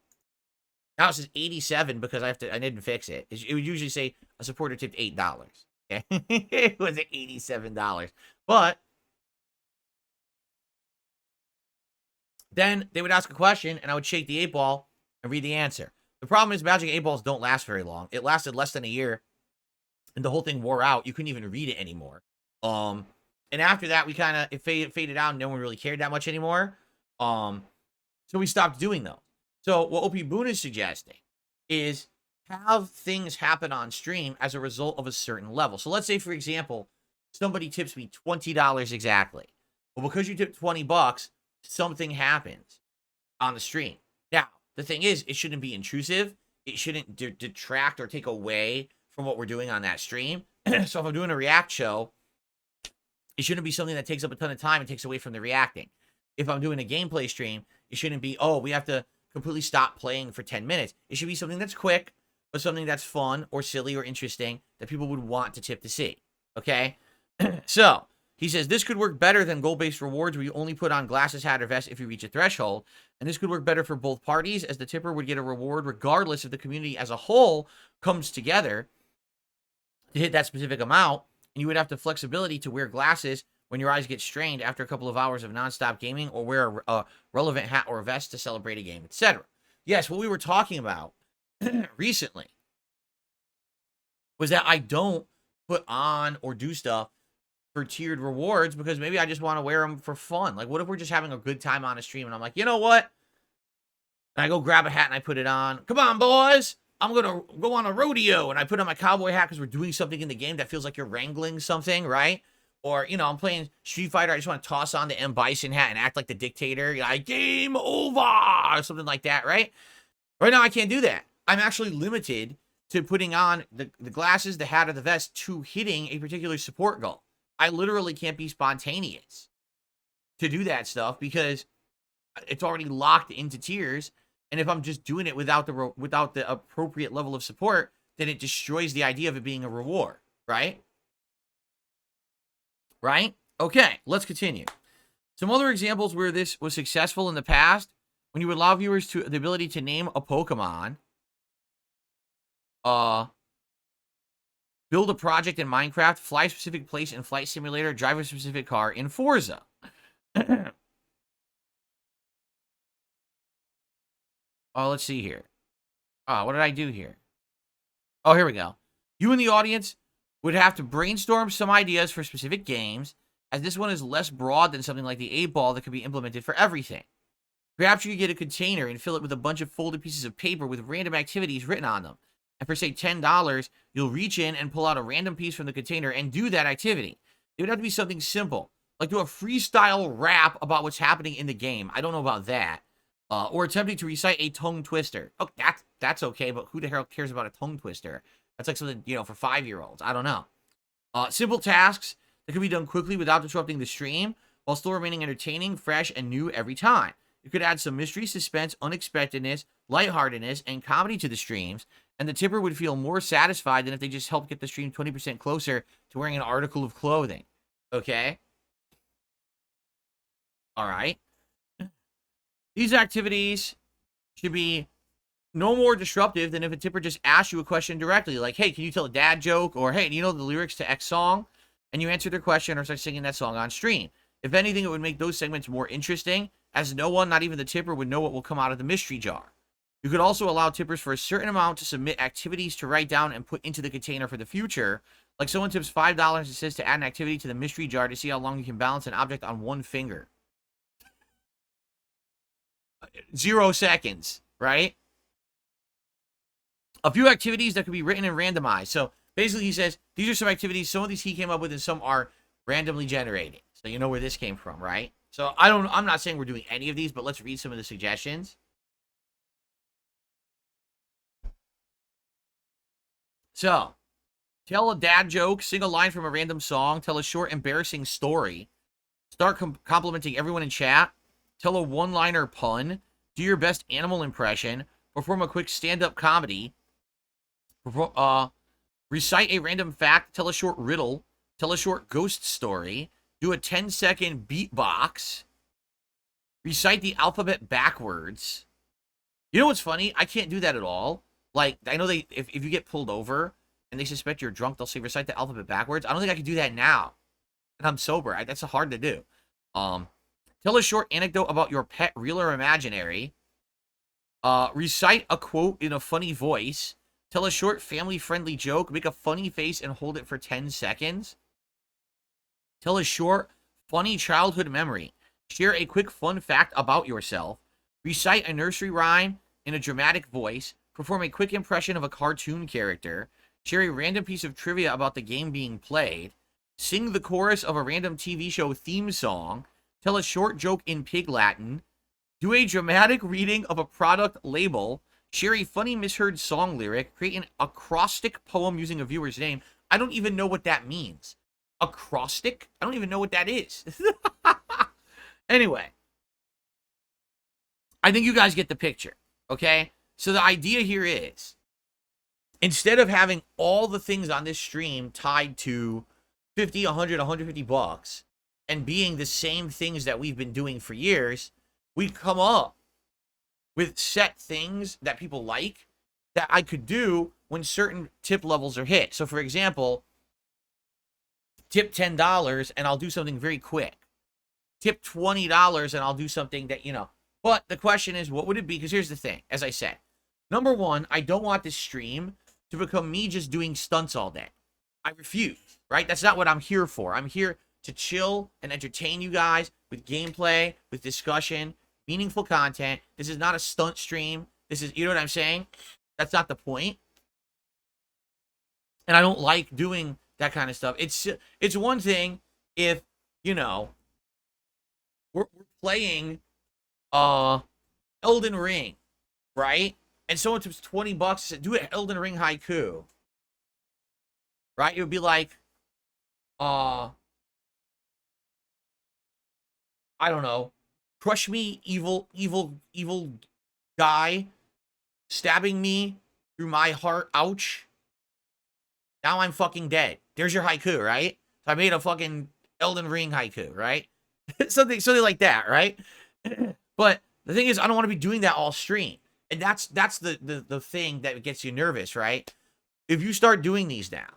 Now it says 87 because I didn't fix it. It would usually say a supporter tipped $8. Okay. It was $87. But then they would ask a question and I would shake the 8-ball and read the answer. The problem is magic 8-balls don't last very long. It lasted less than a year. And the whole thing wore out. You couldn't even read it anymore. And after that, it faded out and no one really cared that much anymore. So we stopped doing those. So what OP Boone is suggesting is have things happen on stream as a result of a certain level. So let's say, for example, somebody tips me $20 exactly. Well, because you tipped $20, something happens on the stream. Now, the thing is, it shouldn't be intrusive. It shouldn't detract or take away from what we're doing on that stream. So if I'm doing a react show, it shouldn't be something that takes up a ton of time and takes away from the reacting. If I'm doing a gameplay stream, it shouldn't be, oh, we have to completely stop playing for 10 minutes. It should be something that's quick, but something that's fun or silly or interesting that people would want to tip to see. Okay? So, he says, this could work better than goal-based rewards where you only put on glasses, hat, or vest if you reach a threshold. And this could work better for both parties as the tipper would get a reward regardless if the community as a whole comes together to hit that specific amount. And you would have the flexibility to wear glasses when your eyes get strained after a couple of hours of nonstop gaming, or wear a relevant hat or a vest to celebrate a game, etc. Yes, what we were talking about recently was that I don't put on or do stuff for tiered rewards because maybe I just want to wear them for fun. Like, what if we're just having a good time on a stream and I'm like, you know what? And I go grab a hat and I put it on. Come on, boys. I'm going to go on a rodeo. And I put on my cowboy hat because we're doing something in the game that feels like you're wrangling something, right? Or, you know, I'm playing Street Fighter. I just want to toss on the M. Bison hat and act like the dictator. Like, game over, or something like that, right? Right now, I can't do that. I'm actually limited to putting on the glasses, the hat, or the vest to hitting a particular support goal. I literally can't be spontaneous to do that stuff because it's already locked into tiers. And if I'm just doing it without the appropriate level of support, then it destroys the idea of it being a reward, right? Right? Okay, let's continue. Some other examples where this was successful in the past, when you would allow viewers to the ability to name a Pokemon, build a project in Minecraft, fly a specific place in Flight Simulator, drive a specific car in Forza. Let's see here. What did I do here? Oh, here we go. You in the audience would have to brainstorm some ideas for specific games, as this one is less broad than something like the 8-Ball that can be implemented for everything. Perhaps you could get a container and fill it with a bunch of folded pieces of paper with random activities written on them. And for, say, $10, you'll reach in and pull out a random piece from the container and do that activity. It would have to be something simple, like do a freestyle rap about what's happening in the game. I don't know about that. Or attempting to recite a tongue twister. Oh, that's okay, but who the hell cares about a tongue twister? That's like something, for 5-year-olds. I don't know. Simple tasks that can be done quickly without disrupting the stream, while still remaining entertaining, fresh, and new every time. You could add some mystery, suspense, unexpectedness, lightheartedness, and comedy to the streams, and the tipper would feel more satisfied than if they just helped get the stream 20% closer to wearing an article of clothing. Okay? All right. These activities should be no more disruptive than if a tipper just asks you a question directly, like, hey, can you tell a dad joke? Or, hey, do you know the lyrics to X song? And you answer their question or start singing that song on stream. If anything, it would make those segments more interesting, as no one, not even the tipper, would know what will come out of the mystery jar. You could also allow tippers for a certain amount to submit activities to write down and put into the container for the future. Like someone tips $5 and says to add an activity to the mystery jar to see how long you can balance an object on one finger. 0 seconds, right? A few activities that could be written and randomized. So basically he says, these are some activities, some of these he came up with and some are randomly generated. So you know where this came from, right? So I'm not saying we're doing any of these, but let's read some of the suggestions. So, tell a dad joke, sing a line from a random song, tell a short embarrassing story, start complimenting everyone in chat, tell a one-liner pun, do your best animal impression, perform a quick stand-up comedy, recite a random fact, tell a short riddle, tell a short ghost story, do a 10-second beatbox, recite the alphabet backwards. You know what's funny? I can't do that at all. Like, I know if you get pulled over and they suspect you're drunk, they'll say recite the alphabet backwards. I don't think I can do that now. And I'm sober. That's hard to do. Tell a short anecdote about your pet, real or imaginary. Recite a quote in a funny voice. Tell a short family-friendly joke. Make a funny face and hold it for 10 seconds. Tell a short, funny childhood memory. Share a quick fun fact about yourself. Recite a nursery rhyme in a dramatic voice. Perform a quick impression of a cartoon character. Share a random piece of trivia about the game being played. Sing the chorus of a random TV show theme song. Tell a short joke in Pig Latin. Do a dramatic reading of a product label. Share a funny misheard song lyric. Create an acrostic poem using a viewer's name. I don't even know what that means. Acrostic? I don't even know what that is. Anyway. I think you guys get the picture. Okay? So the idea here is, instead of having all the things on this stream tied to 50, 100, 150 bucks and being the same things that we've been doing for years, we come up with set things that people like that I could do when certain tip levels are hit. So for example, tip $10 and I'll do something very quick. Tip $20 and I'll do something that, But the question is, what would it be? Because here's the thing, as I said. Number one, I don't want this stream to become me just doing stunts all day. I refuse, right? That's not what I'm here for. I'm here to chill and entertain you guys with gameplay, with discussion, meaningful content. This is not a stunt stream. This is, you know what I'm saying? That's not the point. And I don't like doing that kind of stuff. It's one thing if, we're playing Elden Ring, right? And someone tips $20 and said, do an Elden Ring haiku. Right? It would be like, I don't know. Crush me, evil guy. Stabbing me through my heart. Ouch. Now I'm fucking dead. There's your haiku, right? So I made a fucking Elden Ring haiku, right? something like that, right? But the thing is, I don't want to be doing that all stream. And that's the thing that gets you nervous, right? If you start doing these now,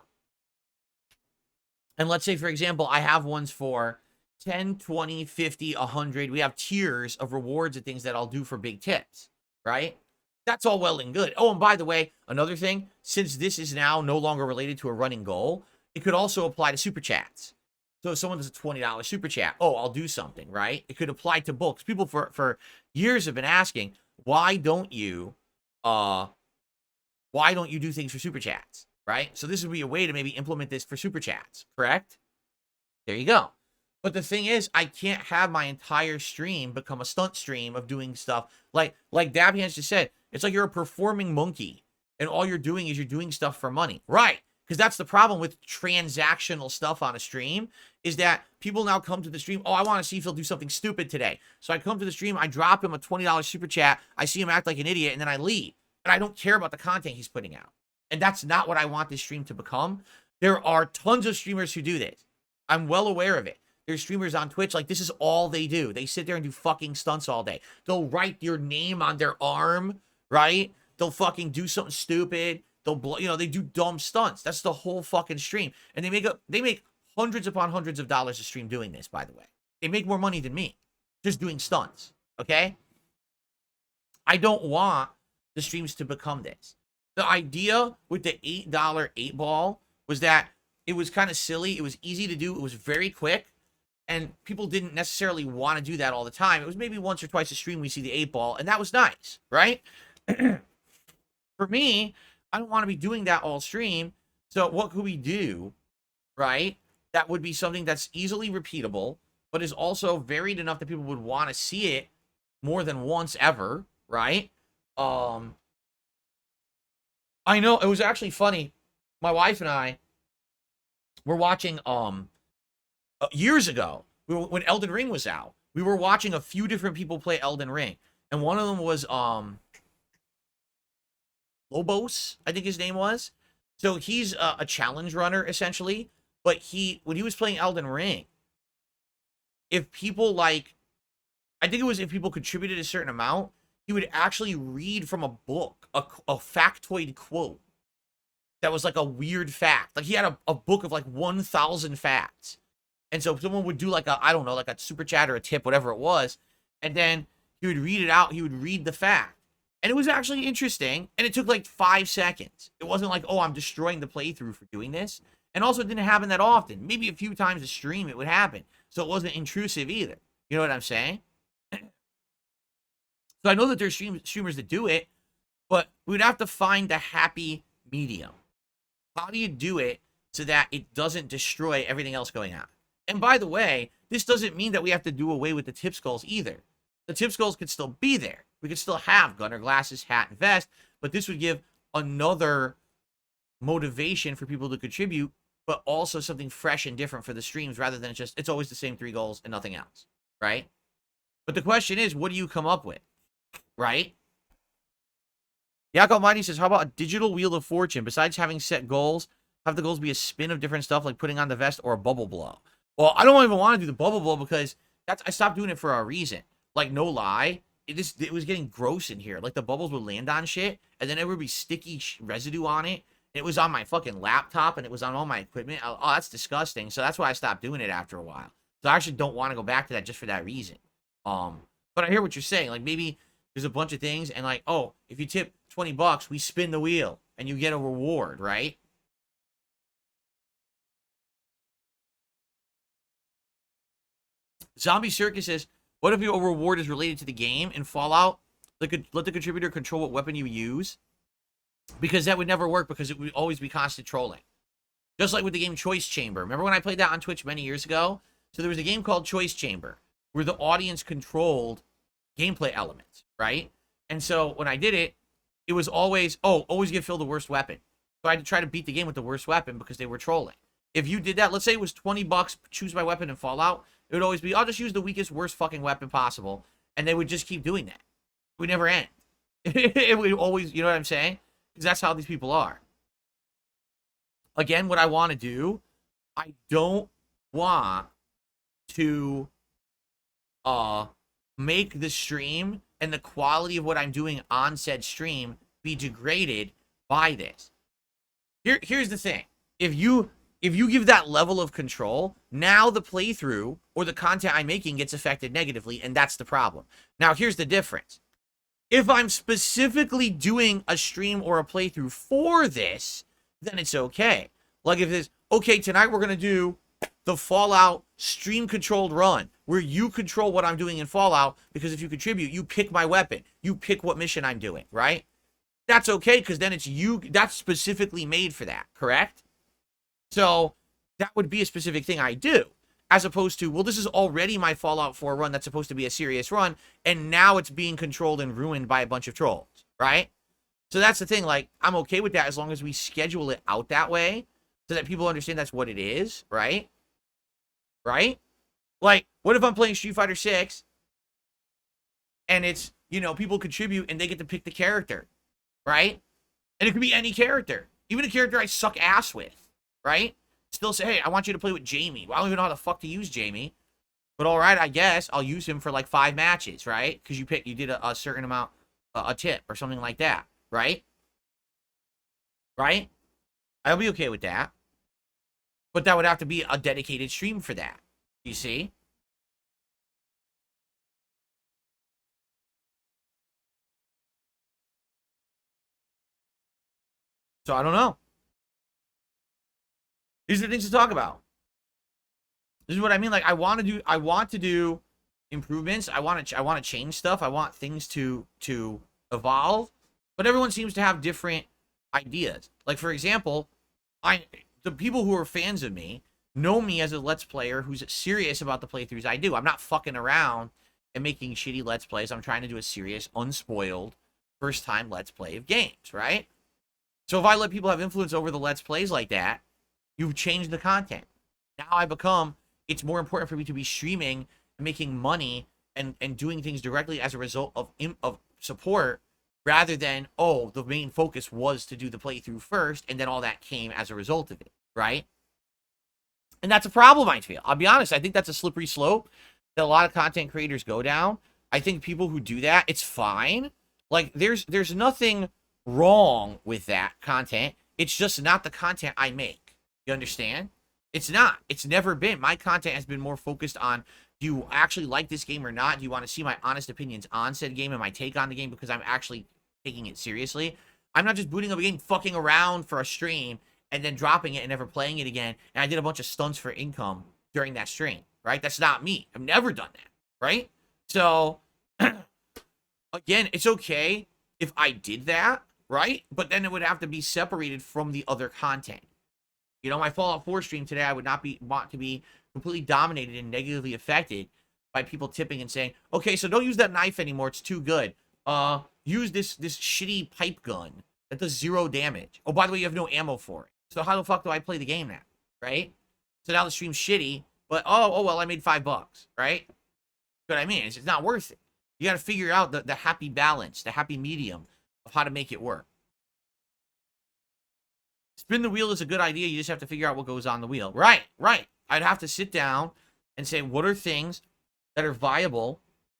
and let's say, for example, I have ones for 10, 20, 50, 100. We have tiers of rewards and things that I'll do for big tips, right? That's all well and good. Oh, and by the way, another thing, since this is now no longer related to a running goal, it could also apply to super chats. So if someone does a $20 super chat, oh, I'll do something, right? It could apply to books. People for years have been asking, why don't you do things for super chats, right? So this would be a way to maybe implement this for super chats, correct? There you go. But the thing is, I can't have my entire stream become a stunt stream of doing stuff. Like Dabby has just said, it's like you're a performing monkey, and all you're doing is you're doing stuff for money. Right. Because that's the problem with transactional stuff on a stream, is that people now come to the stream, oh, I want to see if he'll do something stupid today. So I come to the stream, I drop him a $20 super chat, I see him act like an idiot, and then I leave. And I don't care about the content he's putting out. And that's not what I want this stream to become. There are tons of streamers who do this. I'm well aware of it. There's streamers on Twitch, like, this is all they do. They sit there and do fucking stunts all day. They'll write your name on their arm, right? They'll fucking do something stupid. They'll blow, they do dumb stunts. That's the whole fucking stream. And they make hundreds upon hundreds of dollars a stream doing this, by the way. They make more money than me just doing stunts, okay? I don't want the streams to become this. The idea with the $8 8-ball was that it was kind of silly. It was easy to do. It was very quick. And people didn't necessarily want to do that all the time. It was maybe once or twice a stream we see the 8-ball, and that was nice, right? For me, I don't want to be doing that all stream. So what could we do, right? That would be something that's easily repeatable, but is also varied enough that people would want to see it more than once ever, right? I know it was actually funny. My wife and I were watching years ago, when Elden Ring was out, we were watching a few different people play Elden Ring, and one of them was Lobos, I think his name was. So he's a challenge runner essentially, but when he was playing Elden Ring, if people I think it was if people contributed a certain amount, he would actually read from a book, a factoid quote that was like a weird fact. Like he had a book of like 1,000 facts. And so someone would do like I don't know, like a super chat or a tip, whatever it was. And then he would read it out. He would read the fact. And it was actually interesting. And it took like 5 seconds. It wasn't like, oh, I'm destroying the playthrough for doing this. And also it didn't happen that often. Maybe a few times a stream it would happen. So it wasn't intrusive either. You know what I'm saying? So I know that there's streamers that do it, but we'd have to find the happy medium. How do you do it so that it doesn't destroy everything else going on? And by the way, this doesn't mean that we have to do away with the tip skulls either. The tip skulls could still be there. We could still have gunner glasses, hat, and vest, but this would give another motivation for people to contribute, but also something fresh and different for the streams rather than it's always the same 3 goals and nothing else, right? But the question is, what do you come up with, right? Yak Almighty says, how about a digital wheel of fortune? Besides having set goals, have the goals be a spin of different stuff like putting on the vest or a bubble blow. Well, I don't even want to do the bubble blow because I stopped doing it for a reason. Like, no lie, it was getting gross in here. Like, the bubbles would land on shit, and then there would be sticky residue on it. It was on my fucking laptop, and it was on all my equipment. Oh, that's disgusting. So that's why I stopped doing it after a while. So I actually don't want to go back to that just for that reason. But I hear what you're saying. Like, maybe there's a bunch of things, and like, oh, if you tip $20, we spin the wheel, and you get a reward, right? Zombie Circus says, what if your reward is related to the game in Fallout? Let the contributor control what weapon you use. Because that would never work because it would always be constant trolling. Just like with the game Choice Chamber. Remember when I played that on Twitch many years ago? So there was a game called Choice Chamber where the audience controlled gameplay elements, right? And so when I did it, it was always, always give Phil the worst weapon. So I had to try to beat the game with the worst weapon because they were trolling. If you did that, let's say it was $20, choose my weapon in Fallout. It would always be, I'll just use the weakest, worst fucking weapon possible. And they would just keep doing that. It would never end. It would always, you know what I'm saying? Because that's how these people are. again, what I want to do, I don't want to make the stream and the quality of what I'm doing on said stream be degraded by this. Here's the thing. If you give that level of control, now the playthrough or the content I'm making gets affected negatively, and that's the problem. Now, here's the difference. If I'm specifically doing a stream or a playthrough for this, then it's okay. Like if it's, okay, tonight we're going to do the Fallout stream-controlled run, where you control what I'm doing in Fallout, because if you contribute, you pick my weapon. You pick what mission I'm doing, right? That's okay, because then it's you, that's specifically made for that, correct? So that would be a specific thing I do, as opposed to, well, this is already my Fallout 4 run that's supposed to be a serious run, and now it's being controlled and ruined by a bunch of trolls, right? So that's the thing, like, I'm okay with that as long as we schedule it out that way, so that people understand that's what it is, right? Right? Like, what if I'm playing Street Fighter 6, and it's, you know, people contribute, and they get to pick the character, right? And it could be any character, even a character I suck ass with, right? Still say, hey, I want you to play with Jamie. Well, I don't even know how the fuck to use Jamie. But all right, I guess I'll use him for like 5 matches, right? Because you did a certain amount, a tip or something like that, right? Right? I'll be okay with that. But that would have to be a dedicated stream for that. You see? So I don't know. These are the things to talk about. This is what I mean. Like, I want to do improvements. I want to change stuff. I want things to evolve. But everyone seems to have different ideas. Like, for example, the people who are fans of me know me as a Let's Player who's serious about the playthroughs I do. I'm not fucking around and making shitty Let's Plays. I'm trying to do a serious, unspoiled, first-time Let's Play of games, right? So if I let people have influence over the Let's Plays like that, you've changed the content. Now it's more important for me to be streaming and making money and doing things directly as a result of support, rather than, oh, the main focus was to do the playthrough first, and then all that came as a result of it, right? And that's a problem, I feel. I'll be honest, I think that's a slippery slope that a lot of content creators go down. I think people who do that, it's fine. Like, there's nothing wrong with that content. It's just not the content I make. You understand? It's not. It's never been. My content has been more focused on, do you actually like this game or not? Do you want to see my honest opinions on said game and my take on the game, because I'm actually taking it seriously? I'm not just booting up a game, fucking around for a stream, and then dropping it and never playing it again, and I did a bunch of stunts for income during that stream, right? That's not me. I've never done that, right? So, again, it's okay if I did that, right? But then it would have to be separated from the other content. You know, my Fallout 4 stream today, I would not want to be completely dominated and negatively affected by people tipping and saying, okay, so don't use that knife anymore, it's too good. Use this shitty pipe gun that does 0 damage. Oh, by the way, you have no ammo for it. So how the fuck do I play the game now, right? So now the stream's shitty, but oh well, I made $5, right? But I mean, it's not worth it. You got to figure out the happy balance, the happy medium of how to make it work. Spin the wheel is a good idea. You just have to figure out what goes on the wheel. Right. I'd have to sit down and say, what are things that are viable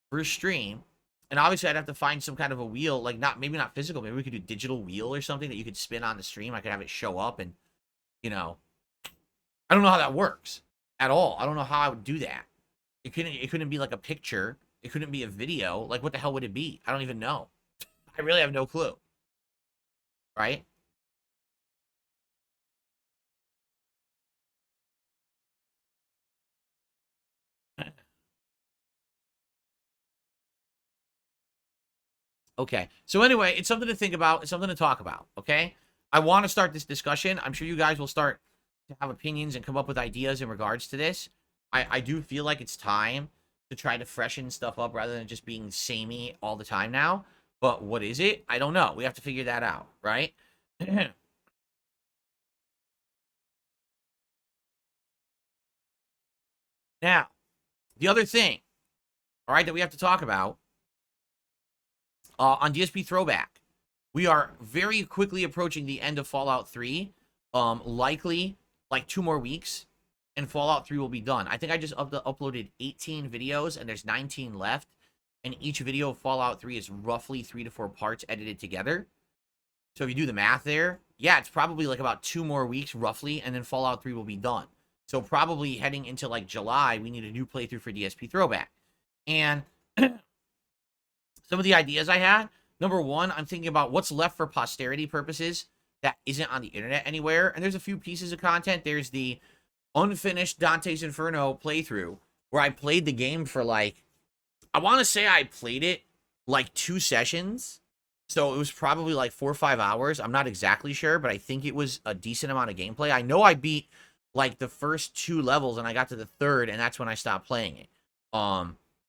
for a stream? And obviously, I'd have to find some kind of a wheel, like maybe not physical. Maybe we could do digital wheel or something that you could spin on the stream. I could have it show up, and, you know, I don't know how that works at all. I don't know how I would do that. It couldn't be like a picture. It couldn't be a video. Like, what the hell would it be? I don't even know. I really have no clue. Right? Okay. So anyway, it's something to think about. It's something to talk about. Okay. I want to start this discussion. I'm sure you guys will start to have opinions and come up with ideas in regards to this. I do feel like it's time to try to freshen stuff up rather than just being samey all the time now. But what is it? I don't know. We have to figure that out, right? Now, the other thing, all right, that we have to talk about on DSP Throwback, we are very quickly approaching the end of Fallout 3. Likely like 2 more weeks, and Fallout 3 will be done. I think I just uploaded 18 videos, and there's 19 left. And each video of Fallout 3 is roughly 3 to 4 parts edited together. So if you do the math there, yeah, it's probably like about 2 more weeks roughly, and then Fallout 3 will be done. So probably heading into like July, we need a new playthrough for DSP Throwback. And some of the ideas I had, number one, I'm thinking about what's left for posterity purposes that isn't on the internet anywhere. And there's a few pieces of content. There's the unfinished Dante's Inferno playthrough where I played the game for like, I want to say I played it like 2 sessions. So it was probably like 4 or 5 hours. I'm not exactly sure, but I think it was a decent amount of gameplay. I know I beat like the first 2 levels and I got to the 3rd, and that's when I stopped playing it.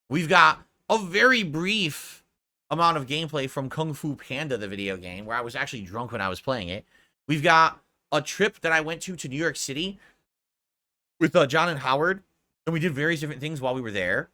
We've got a very brief amount of gameplay from Kung Fu Panda, the video game, where I was actually drunk when I was playing it. We've got a trip that I went to New York City with John and Howard, and we did various different things while we were there.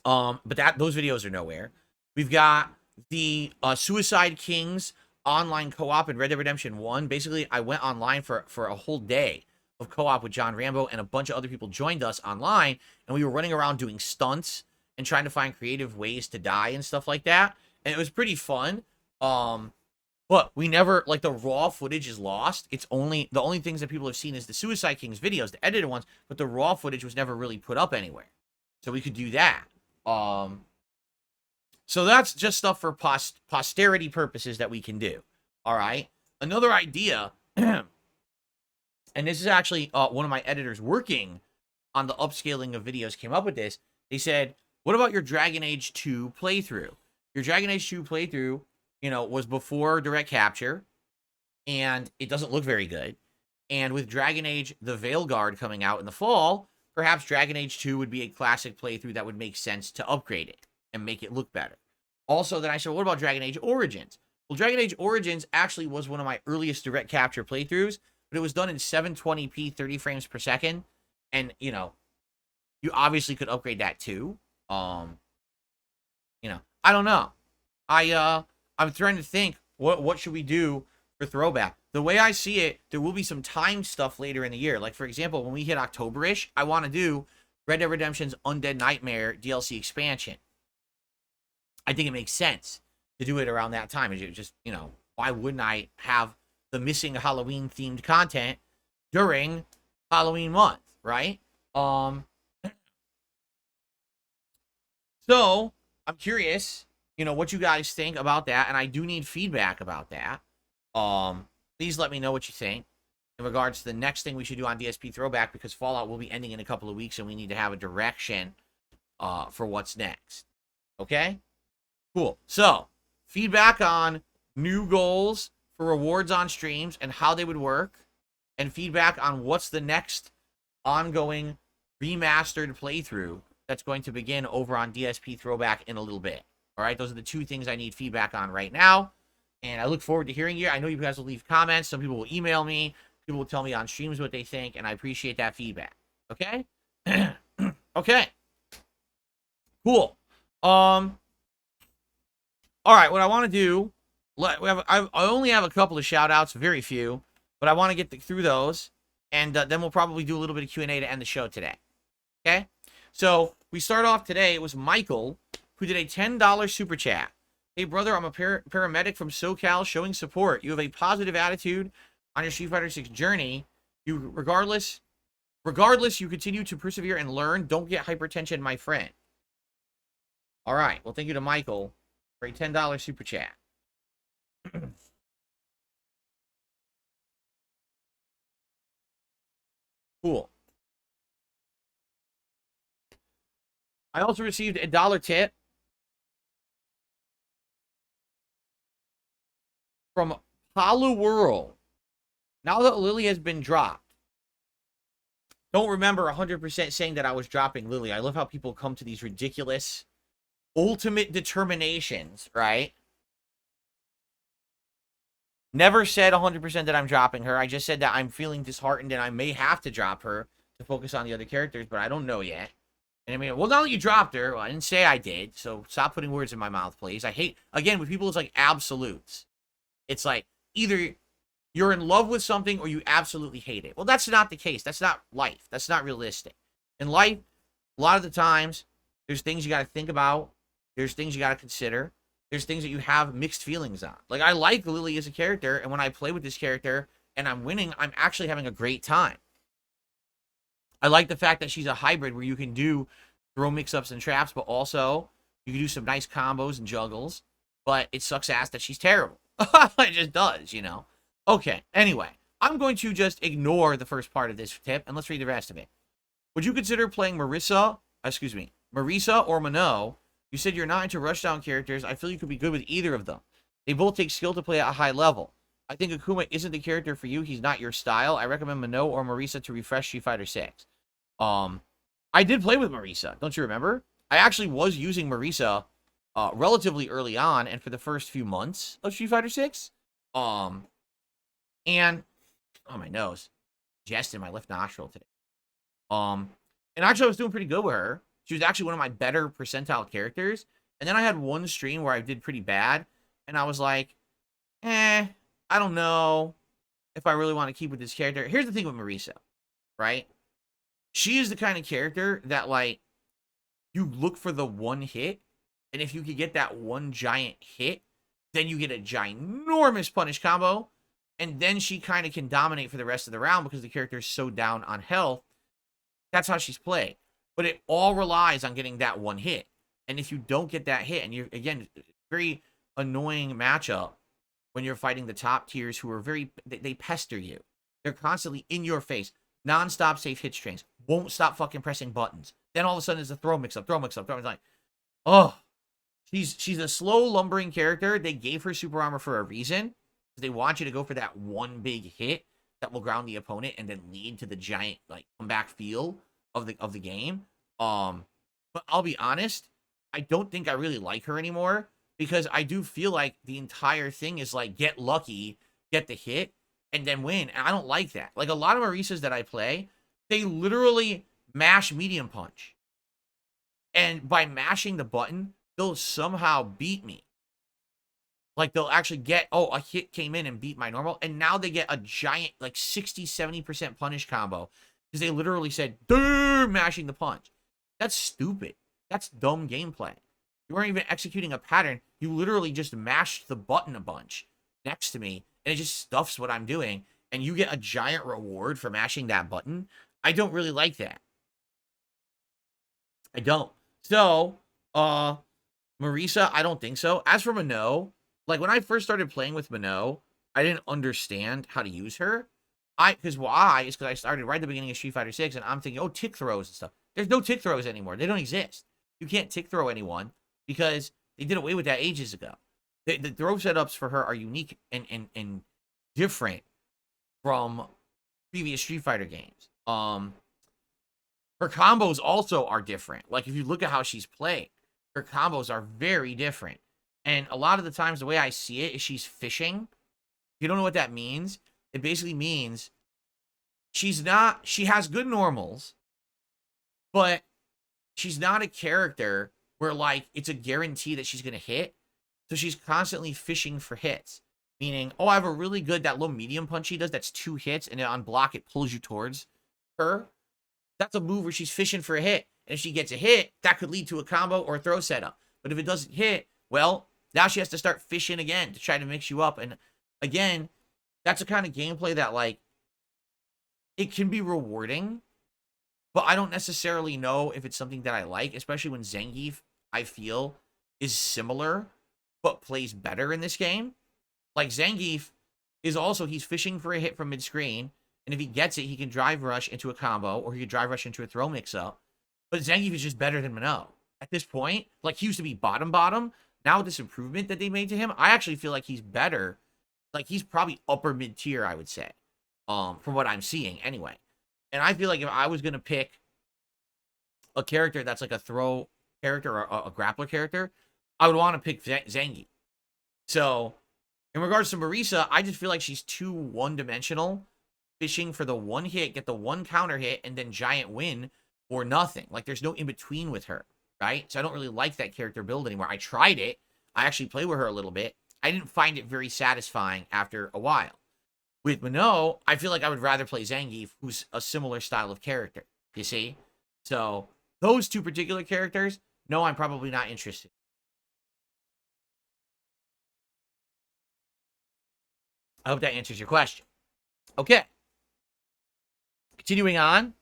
But those videos are nowhere. We've got the Suicide Kings online co-op in Red Dead Redemption 1. Basically, I went online for a whole day of co-op with John Rambo, and a bunch of other people joined us online, and we were running around doing stunts and trying to find creative ways to die and stuff like that. And it was pretty fun. But we never, like, the raw footage is lost. It's only, the only things that people have seen is the Suicide Kings videos, the edited ones, but the raw footage was never really put up anywhere. So we could do that. So that's just stuff for posterity purposes that we can do. All right. Another idea, and this is actually one of my editors working on the upscaling of videos came up with this. They said, what about your Dragon Age 2 playthrough? Your Dragon Age 2 playthrough, you know, was before Direct Capture, and it doesn't look very good. And with Dragon Age, the Veilguard coming out in the fall, perhaps Dragon Age 2 would be a classic playthrough that would make sense to upgrade it and make it look better. Also, then I said, what about Dragon Age Origins? Well, Dragon Age Origins actually was one of my earliest Direct Capture playthroughs, but it was done in 720p, 30 frames per second. And, you know, you obviously could upgrade that too. You know, I don't know. I'm trying to think, what should we do for Throwback? The way I see it, there will be some time stuff later in the year. Like, for example, when we hit October-ish, I want to do Red Dead Redemption's Undead Nightmare DLC expansion. I think it makes sense to do it around that time. It's just, you know, why wouldn't I have the missing Halloween-themed content during Halloween month, right? So, I'm curious, you know, what you guys think about that, and I do need feedback about that. Please let me know what you think in regards to the next thing we should do on DSP Throwback, because Fallout will be ending in a couple of weeks, and we need to have a direction for what's next. Okay? Cool. So, feedback on new goals for rewards on streams and how they would work, and feedback on what's the next ongoing remastered playthrough that's going to begin over on DSP Throwback in a little bit. All right, those are the 2 things I need feedback on right now, and I look forward to hearing you. I know you guys will leave comments. Some people will email me. People will tell me on streams what they think, and I appreciate that feedback. Okay? Okay. Cool. All right, what I want to do, I only have a couple of shout-outs, very few, but I want to get through those, and then we'll probably do a little bit of Q&A to end the show today. Okay? So, we start off today, it was Michael, who did a $10 super chat. Hey, brother, I'm a paramedic from SoCal showing support. You have a positive attitude on your Street Fighter 6 journey. Regardless, you continue to persevere and learn. Don't get hypertension, my friend. All right. Well, thank you to Michael for a $10 super chat. Cool. I also received a $1 tip from World. Now that Lily has been dropped, don't remember 100% saying that I was dropping Lily. I love how people come to these ridiculous ultimate determinations, right? Never said 100% that I'm dropping her. I just said that I'm feeling disheartened and I may have to drop her to focus on the other characters, but I don't know yet. And I mean, well, now that you dropped her, well, I didn't say I did, so stop putting words in my mouth, please. I hate, again, with people, it's like absolutes. It's like, either you're in love with something or you absolutely hate it. Well, that's not the case. That's not life. That's not realistic. In life, a lot of the times, there's things you got to think about. There's things you got to consider. There's things that you have mixed feelings on. Like, I like Lily as a character, and when I play with this character and I'm winning, I'm actually having a great time. I like the fact that she's a hybrid where you can do throw mix-ups and traps, but also you can do some nice combos and juggles, but it sucks ass that she's terrible. It just does, you know? Okay, anyway, I'm going to just ignore the first part of this tip, and let's read the rest of it. Would you consider playing Marissa or Manon? You said you're not into rushdown characters. I feel you could be good with either of them. They both take skill to play at a high level. I think Akuma isn't the character for you. He's not your style. I recommend Manon or Marissa to refresh Street Fighter 6. I did play with Marissa. Don't you remember? I actually was using Marissa relatively early on and for the first few months of Street Fighter 6. And oh, my nose, just in my left nostril today. And actually I was doing pretty good with her. She was actually one of my better percentile characters. And then I had one stream where I did pretty bad, and I was like, I don't know if I really want to keep with this character. Here's the thing with Marissa, right? She is the kind of character that, like, you look for the one hit, and if you could get that one giant hit, then you get a ginormous punish combo, and then she kind of can dominate for the rest of the round because the character is so down on health. That's how she's played. But it all relies on getting that one hit. And if you don't get that hit, and you're, again, very annoying matchup when you're fighting the top tiers who are they pester you. They're constantly in your face. Non-stop safe hit strings. Won't stop fucking pressing buttons. Then all of a sudden it's a throw mix-up. It's like, oh. She's a slow, lumbering character. They gave her super armor for a reason. They want you to go for that one big hit that will ground the opponent and then lead to the giant, like, comeback feel of the game. But I'll be honest, I don't think I really like her anymore because I do feel like the entire thing is like get lucky, get the hit, and then win. And I don't like that. Like, a lot of Marissas that I play, they literally mash medium punch. And by mashing the button, they'll somehow beat me. Like, they'll actually get, a hit came in and beat my normal. And now they get a giant, like, 60-70% punish combo. Because they literally said, "Durr," mashing the punch. That's stupid. That's dumb gameplay. You weren't even executing a pattern. You literally just mashed the button a bunch next to me. And it just stuffs what I'm doing. And you get a giant reward for mashing that button. I don't really like that. I don't. So, Marissa, I don't think so. As for Manon, like, when I first started playing with Manon, I didn't understand how to use her. Because I started right at the beginning of Street Fighter 6, and I'm thinking, tick throws and stuff. There's no tick throws anymore. They don't exist. You can't tick throw anyone because they did away with that ages ago. The throw setups for her are unique and different from previous Street Fighter games. Her combos also are different. Like, if you look at how she's played, her combos are very different. And a lot of the times, the way I see it is she's fishing. If you don't know what that means, it basically means she has good normals, but she's not a character where, like, it's a guarantee that she's going to hit. So she's constantly fishing for hits. Meaning, I have a really good, that low medium punch she does, that's 2 hits, and then on block, it pulls you towards her. That's a move where she's fishing for a hit. And if she gets a hit, that could lead to a combo or a throw setup. But if it doesn't hit, well, now she has to start fishing again to try to mix you up. And again, that's a kind of gameplay that, like, it can be rewarding, but I don't necessarily know if it's something that I like, especially when Zangief, I feel, is similar, but plays better in this game. Like, Zangief is also, he's fishing for a hit from mid-screen, and if he gets it, he can drive rush into a combo, or he can drive rush into a throw mix-up. But Zangief is just better than Manon. At this point, like, he used to be bottom. Now with this improvement that they made to him, I actually feel like he's better. Like, he's probably upper mid-tier, I would say, from what I'm seeing anyway. And I feel like if I was going to pick a character that's like a throw character or a grappler character, I would want to pick Zangief. So, in regards to Marissa, I just feel like she's too one-dimensional, fishing for the one hit, get the one counter hit, and then giant win or nothing. Like, there's no in-between with her, right? So I don't really like that character build anymore. I tried it. I actually played with her a little bit. I didn't find it very satisfying after a while. With Manon, I feel like I would rather play Zangief, who's a similar style of character. You see? So, those two particular characters, no, I'm probably not interested. I hope that answers your question. Okay. Continuing on.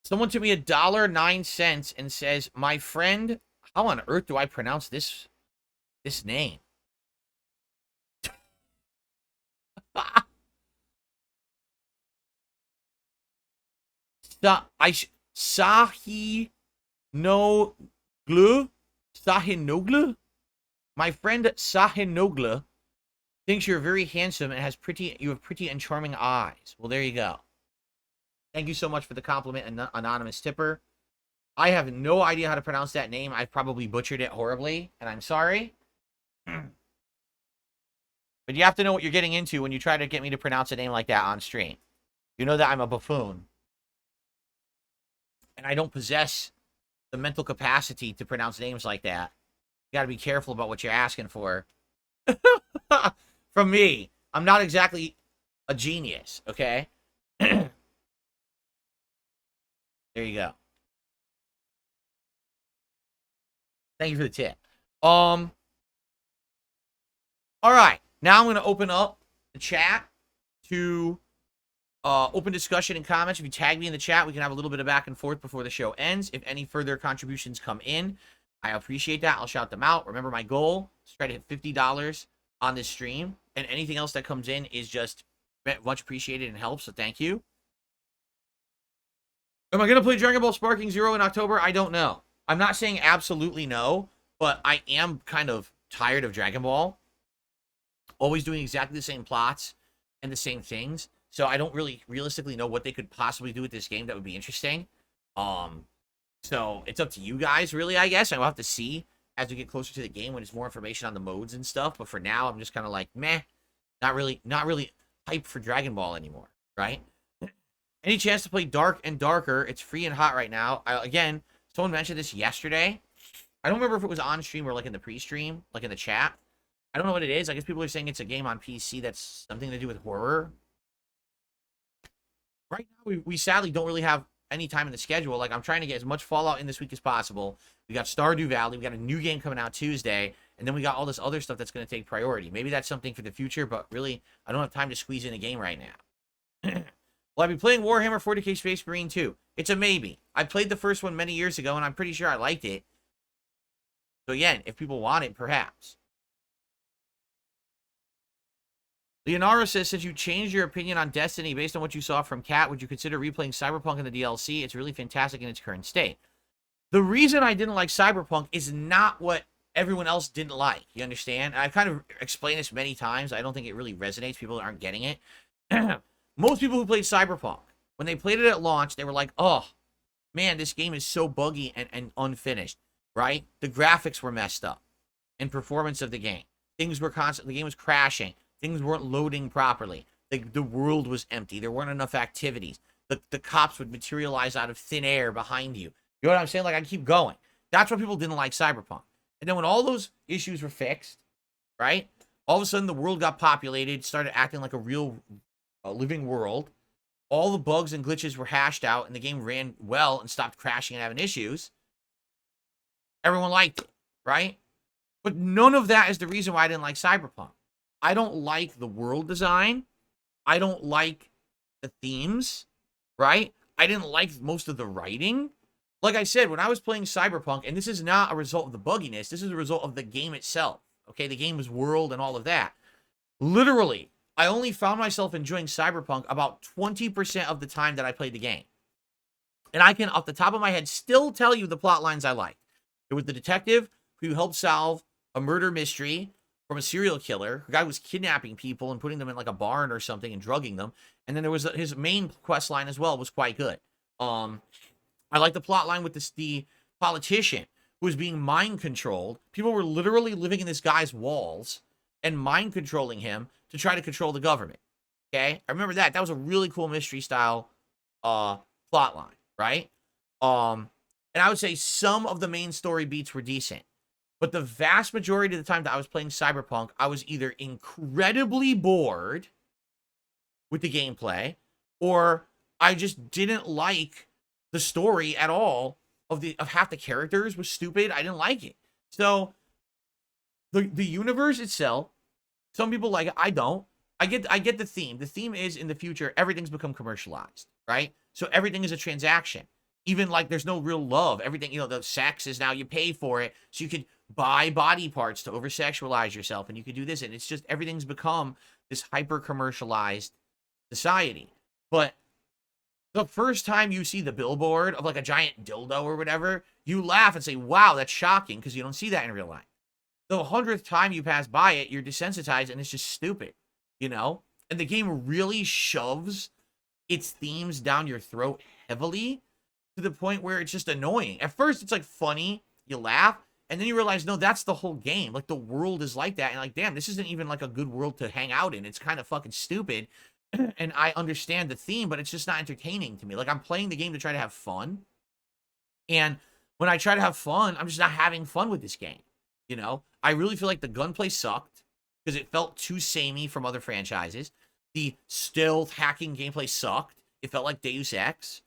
Someone took me $1.09 and says, "My friend, how on earth do I pronounce this name?" Sahi no glue? Sahinoglu? My friend Sahinoglu thinks you're very handsome and you have pretty and charming eyes. Well, there you go. Thank you so much for the compliment, anonymous tipper. I have no idea how to pronounce that name. I've probably butchered it horribly, and I'm sorry. But you have to know what you're getting into when you try to get me to pronounce a name like that on stream. You know that I'm a buffoon. And I don't possess the mental capacity to pronounce names like that. You got to be careful about what you're asking for. From me, I'm not exactly a genius, okay? There you go. Thank you for the tip. All right. Now I'm going to open up the chat to open discussion and comments. If you tag me in the chat, we can have a little bit of back and forth before the show ends. If any further contributions come in, I appreciate that. I'll shout them out. Remember, my goal is to try to hit $50 on this stream, and anything else that comes in is just much appreciated and helps, so thank you. Am I going to play Dragon Ball Sparking Zero in October? I don't know. I'm not saying absolutely no, but I am kind of tired of Dragon Ball. Always doing exactly the same plots and the same things. So I don't really realistically know what they could possibly do with this game that would be interesting. So it's up to you guys, really, I guess. I'll have to see as we get closer to the game when there's more information on the modes and stuff. But for now, I'm just kind of like, meh. Not really hyped for Dragon Ball anymore, right? Any chance to play Dark and Darker? It's free and hot right now. Again, someone mentioned this yesterday. I don't remember if it was on stream or like in the pre-stream, like in the chat. I don't know what it is. I guess people are saying it's a game on PC that's something to do with horror. Right now, we sadly don't really have any time in the schedule. Like, I'm trying to get as much Fallout in this week as possible. We got Stardew Valley. We got a new game coming out Tuesday. And then we got all this other stuff that's going to take priority. Maybe that's something for the future, but really, I don't have time to squeeze in a game right now. Will I be playing Warhammer 40k Space Marine 2? It's a maybe. I played the first one many years ago, and I'm pretty sure I liked it. So again, if people want it, perhaps. Leonardo says, since you changed your opinion on Destiny based on what you saw from Cat, would you consider replaying Cyberpunk in the DLC? It's really fantastic in its current state. The reason I didn't like Cyberpunk is not what everyone else didn't like. You understand? I've kind of explained this many times. I don't think it really resonates. People aren't getting it. Most people who played Cyberpunk, when they played it at launch, they were like, oh, man, this game is so buggy and unfinished, right? The graphics were messed up and performance of the game. Things were the game was crashing. Things weren't loading properly. The world was empty. There weren't enough activities. The cops would materialize out of thin air behind you. You know what I'm saying? Like, I keep going. That's why people didn't like Cyberpunk. And then when all those issues were fixed, right? All of a sudden, the world got populated, started acting like a real living world. All the bugs and glitches were hashed out, and the game ran well and stopped crashing and having issues. Everyone liked it, right? But none of that is the reason why I didn't like Cyberpunk. I don't like the world design. I don't like the themes, right? I didn't like most of the writing. Like I said, when I was playing Cyberpunk, and this is not a result of the bugginess, this is a result of the game itself, okay? The game's world and all of that. Literally, I only found myself enjoying Cyberpunk about 20% of the time that I played the game. And I can, off the top of my head, still tell you the plot lines I liked. There was the detective who helped solve a murder mystery from a serial killer. The guy was kidnapping people and putting them in like a barn or something and drugging them. And then there was his main quest line as well was quite good. I like the plot line with the politician who was being mind controlled. People were literally living in this guy's walls and mind controlling him to try to control the government. Okay, I remember that. That was a really cool mystery style plot line, right? And I would say some of the main story beats were decent. But the vast majority of the time that I was playing Cyberpunk, I was either incredibly bored with the gameplay, or I just didn't like the story at all of half the characters was stupid. I didn't like it. So the universe itself, some people like it, I don't. I get the theme. The theme is in the future, everything's become commercialized, right? So everything is a transaction. Even like there's no real love. Everything, the sex is now you pay for it. So you could buy body parts to over sexualize yourself, and you could do this. And it's just everything's become this hyper commercialized society. But the first time you see the billboard of like a giant dildo or whatever, you laugh and say, wow, that's shocking, because you don't see that in real life. The 100th time you pass by it, you're desensitized and it's just stupid, And the game really shoves its themes down your throat heavily to the point where it's just annoying. At first, it's like funny, you laugh, and then you realize, no, that's the whole game. Like, the world is like that, and like, damn, this isn't even like a good world to hang out in. It's kind of fucking stupid, and I understand the theme, but it's just not entertaining to me. Like, I'm playing the game to try to have fun, and when I try to have fun, I'm just not having fun with this game. I really feel like the gunplay sucked because it felt too samey from other franchises. The stealth hacking gameplay sucked. It felt like Deus Ex.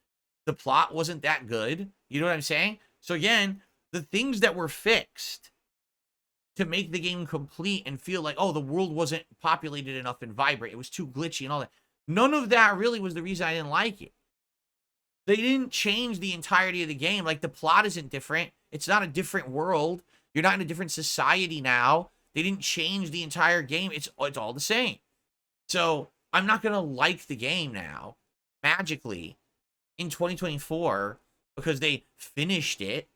The plot wasn't that good. You know what I'm saying? So again, the things that were fixed to make the game complete and feel like, oh, the world wasn't populated enough and vibrant, it was too glitchy and all that. None of that really was the reason I didn't like it. They didn't change the entirety of the game. Like, the plot isn't different. It's not a different world. You're not in a different society now. They didn't change the entire game. It's all the same. So I'm not going to like the game now, magically, in 2024, because they finished it.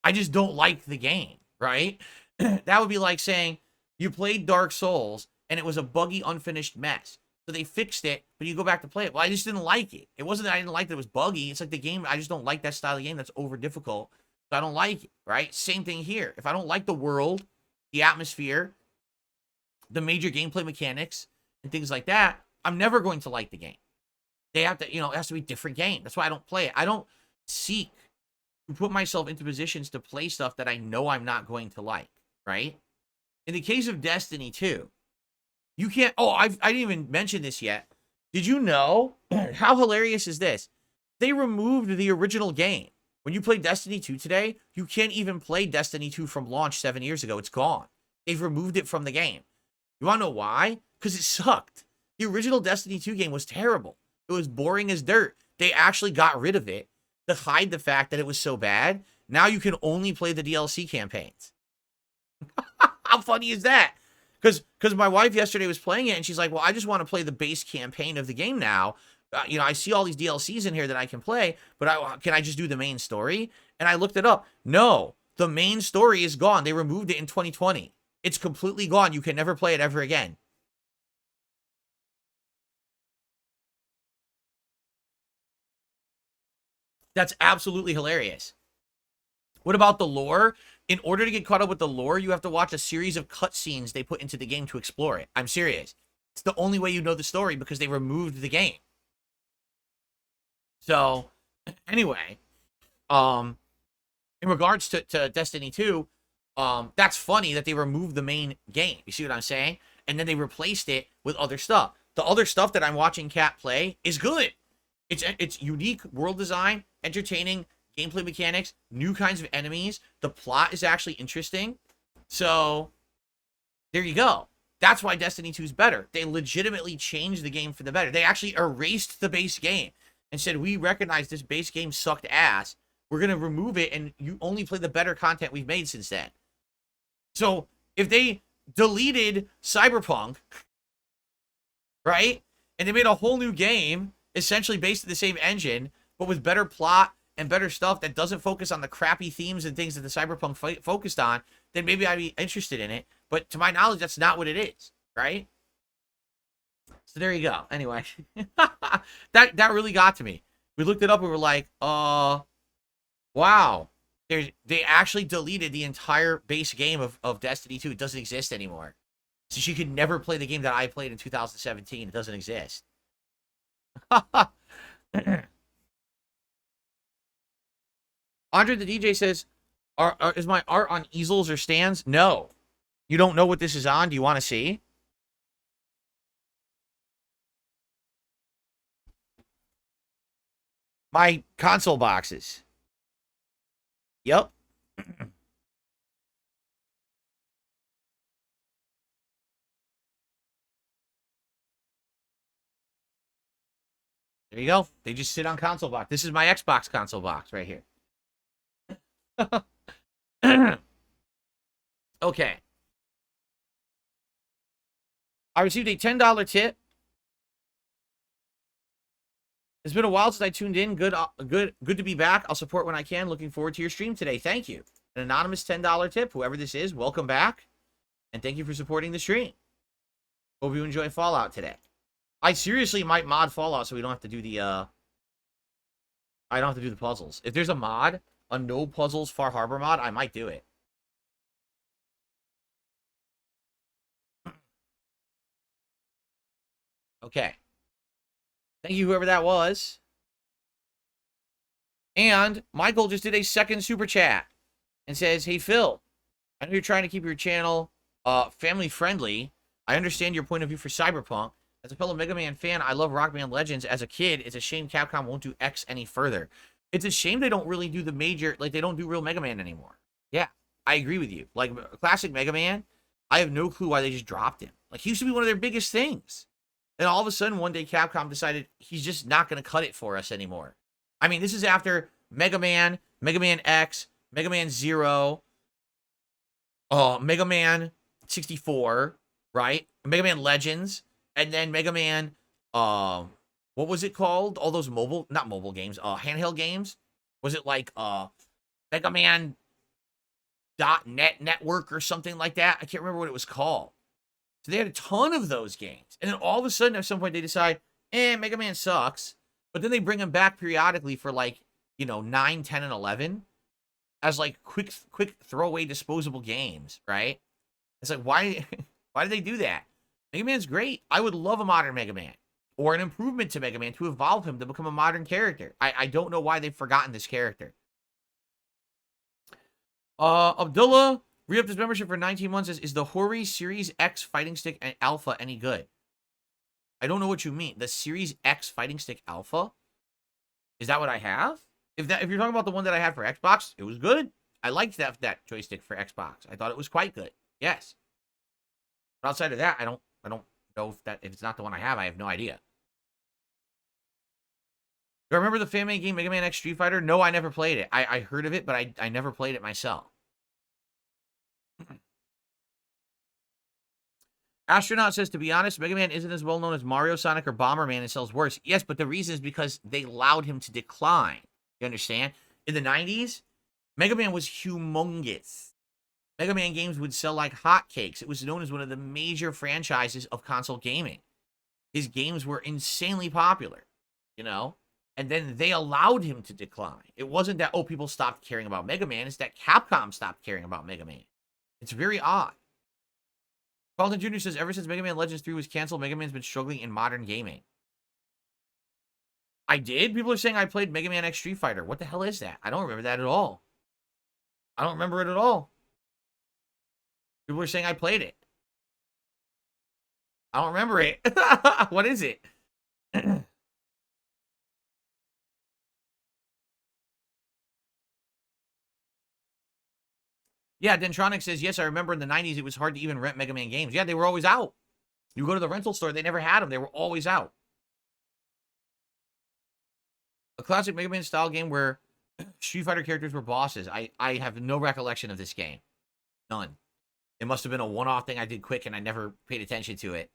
I just don't like the game, right? That would be like saying you played Dark Souls and it was a buggy, unfinished mess. So they fixed it, but you go back to play it. Well, I just didn't like it. It wasn't that I didn't like that it was buggy. It's like the game, I just don't like that style of game that's over difficult. So I don't like it, right? Same thing here. If I don't like the world, the atmosphere, the major gameplay mechanics, and things like that, I'm never going to like the game. They have to, it has to be a different game. That's why I don't play it. I don't seek to put myself into positions to play stuff that I know I'm not going to like, right? In the case of Destiny 2, you can't, I didn't even mention this yet. Did you know, how hilarious is this? They removed the original game. When you play Destiny 2 today, you can't even play Destiny 2 from launch 7 years ago. It's gone. They've removed it from the game. You want to know why? Because it sucked. The original Destiny 2 game was terrible. It was boring as dirt. They actually got rid of it to hide the fact that it was so bad. Now you can only play the DLC campaigns. How funny is that? Because my wife yesterday was playing it, and she's like, well, I just want to play the base campaign of the game now. I see all these DLCs in here that I can play, but can I just do the main story? And I looked it up. No, the main story is gone. They removed it in 2020. It's completely gone. You can never play it ever again. That's absolutely hilarious. What about the lore? In order to get caught up with the lore, you have to watch a series of cutscenes they put into the game to explore it. I'm serious. It's the only way you know the story because they removed the game. So, anyway, in regards to Destiny 2, that's funny that they removed the main game. You see what I'm saying? And then they replaced it with other stuff. The other stuff that I'm watching Cat play is good. It's unique world design, entertaining gameplay mechanics, new kinds of enemies. The plot is actually interesting. So, there you go. That's why Destiny 2 is better. They legitimately changed the game for the better. They actually erased the base game and said, we recognize this base game sucked ass. We're going to remove it, and you only play the better content we've made since then. So, if they deleted Cyberpunk, right, and they made a whole new game, essentially based on the same engine, but with better plot and better stuff that doesn't focus on the crappy themes and things that the Cyberpunk focused on, then maybe I'd be interested in it. But to my knowledge, that's not what it is, right? So there you go. Anyway, that really got to me. We looked it up and we were like, wow. They actually deleted the entire base game of Destiny 2. It doesn't exist anymore. So she could never play the game that I played in 2017. It doesn't exist. Andre the DJ says, is my art on easels or stands? No. You don't know what this is on? Do you want to see? My console boxes. Yep. There you go. They just sit on console box. This is my Xbox console box right here. Okay. I received a $10 tip. It's been a while since I tuned in. Good to be back. I'll support when I can. Looking forward to your stream today. Thank you. An anonymous $10 tip. Whoever this is, welcome back. And thank you for supporting the stream. Hope you enjoy Fallout today. I seriously might mod Fallout so we don't have to do the I don't have to do the puzzles. If there's a mod, a no puzzles Far Harbor mod, I might do it. Okay. Thank you, whoever that was. And Michael just did a second super chat and says, hey, Phil, I know you're trying to keep your channel family friendly. I understand your point of view for Cyberpunk. As a fellow Mega Man fan, I love Rock Band Legends. As a kid, it's a shame Capcom won't do X any further. It's a shame they don't really do the major, like, they don't do real Mega Man anymore. Yeah, I agree with you. Like, classic Mega Man, I have no clue why they just dropped him. Like, he used to be one of their biggest things. And all of a sudden, one day, Capcom decided he's just not going to cut it for us anymore. I mean, this is after Mega Man, Mega Man X, Mega Man Zero, Mega Man 64, right? Mega Man Legends, and then Mega Man, what was it called? All those not mobile games, handheld games? Was it like Mega Man .net network or something like that? I can't remember what it was called. So they had a ton of those games. And then all of a sudden, at some point, they decide, Mega Man sucks. But then they bring them back periodically for, like, 9, 10, and 11 as, like, quick throwaway disposable games, right? It's like, why did they do that? Mega Man's great. I would love a modern Mega Man or an improvement to Mega Man to evolve him to become a modern character. I don't know why they've forgotten this character. Abdullah re-upped his membership for 19 months. Is the Hori Series X Fighting Stick and Alpha any good? I don't know what you mean. The Series X Fighting Stick Alpha? Is that what I have? If you're talking about the one that I had for Xbox, it was good. I liked that joystick for Xbox. I thought it was quite good. Yes. But outside of that, I don't know if it's not the one I have no idea. Do I remember the fan-made game Mega Man X Street Fighter? No, I never played it. I heard of it, but I never played it myself. Astronaut says, to be honest, Mega Man isn't as well known as Mario, Sonic, or Bomberman and sells worse. Yes, but the reason is because they allowed him to decline. You understand? In the 90s, Mega Man was humongous. Mega Man games would sell like hotcakes. It was known as one of the major franchises of console gaming. His games were insanely popular, And then they allowed him to decline. It wasn't that, people stopped caring about Mega Man. It's that Capcom stopped caring about Mega Man. It's very odd. Carlton Jr. says, ever since Mega Man Legends 3 was canceled, Mega Man's been struggling in modern gaming. I did? People are saying I played Mega Man X Street Fighter. What the hell is that? I don't remember that at all. I don't remember it at all. People are saying I played it. I don't remember it. What is it? Yeah, Dentronic says, yes, I remember in the 90s it was hard to even rent Mega Man games. Yeah, they were always out. You go to the rental store, they never had them. They were always out. A classic Mega Man style game where Street Fighter characters were bosses. I have no recollection of this game. None. It must have been a one-off thing I did quick and I never paid attention to it.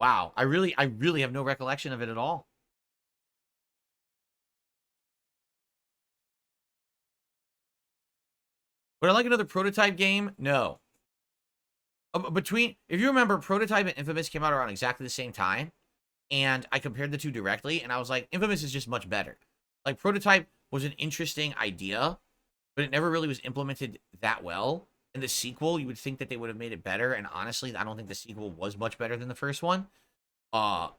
Wow, I really have no recollection of it at all. Would I like another Prototype game? No. If you remember, Prototype and Infamous came out around exactly the same time, and I compared the two directly, and I was like, Infamous is just much better. Like, Prototype was an interesting idea, but it never really was implemented that well. In the sequel, you would think that they would have made it better, and honestly, I don't think the sequel was much better than the first one.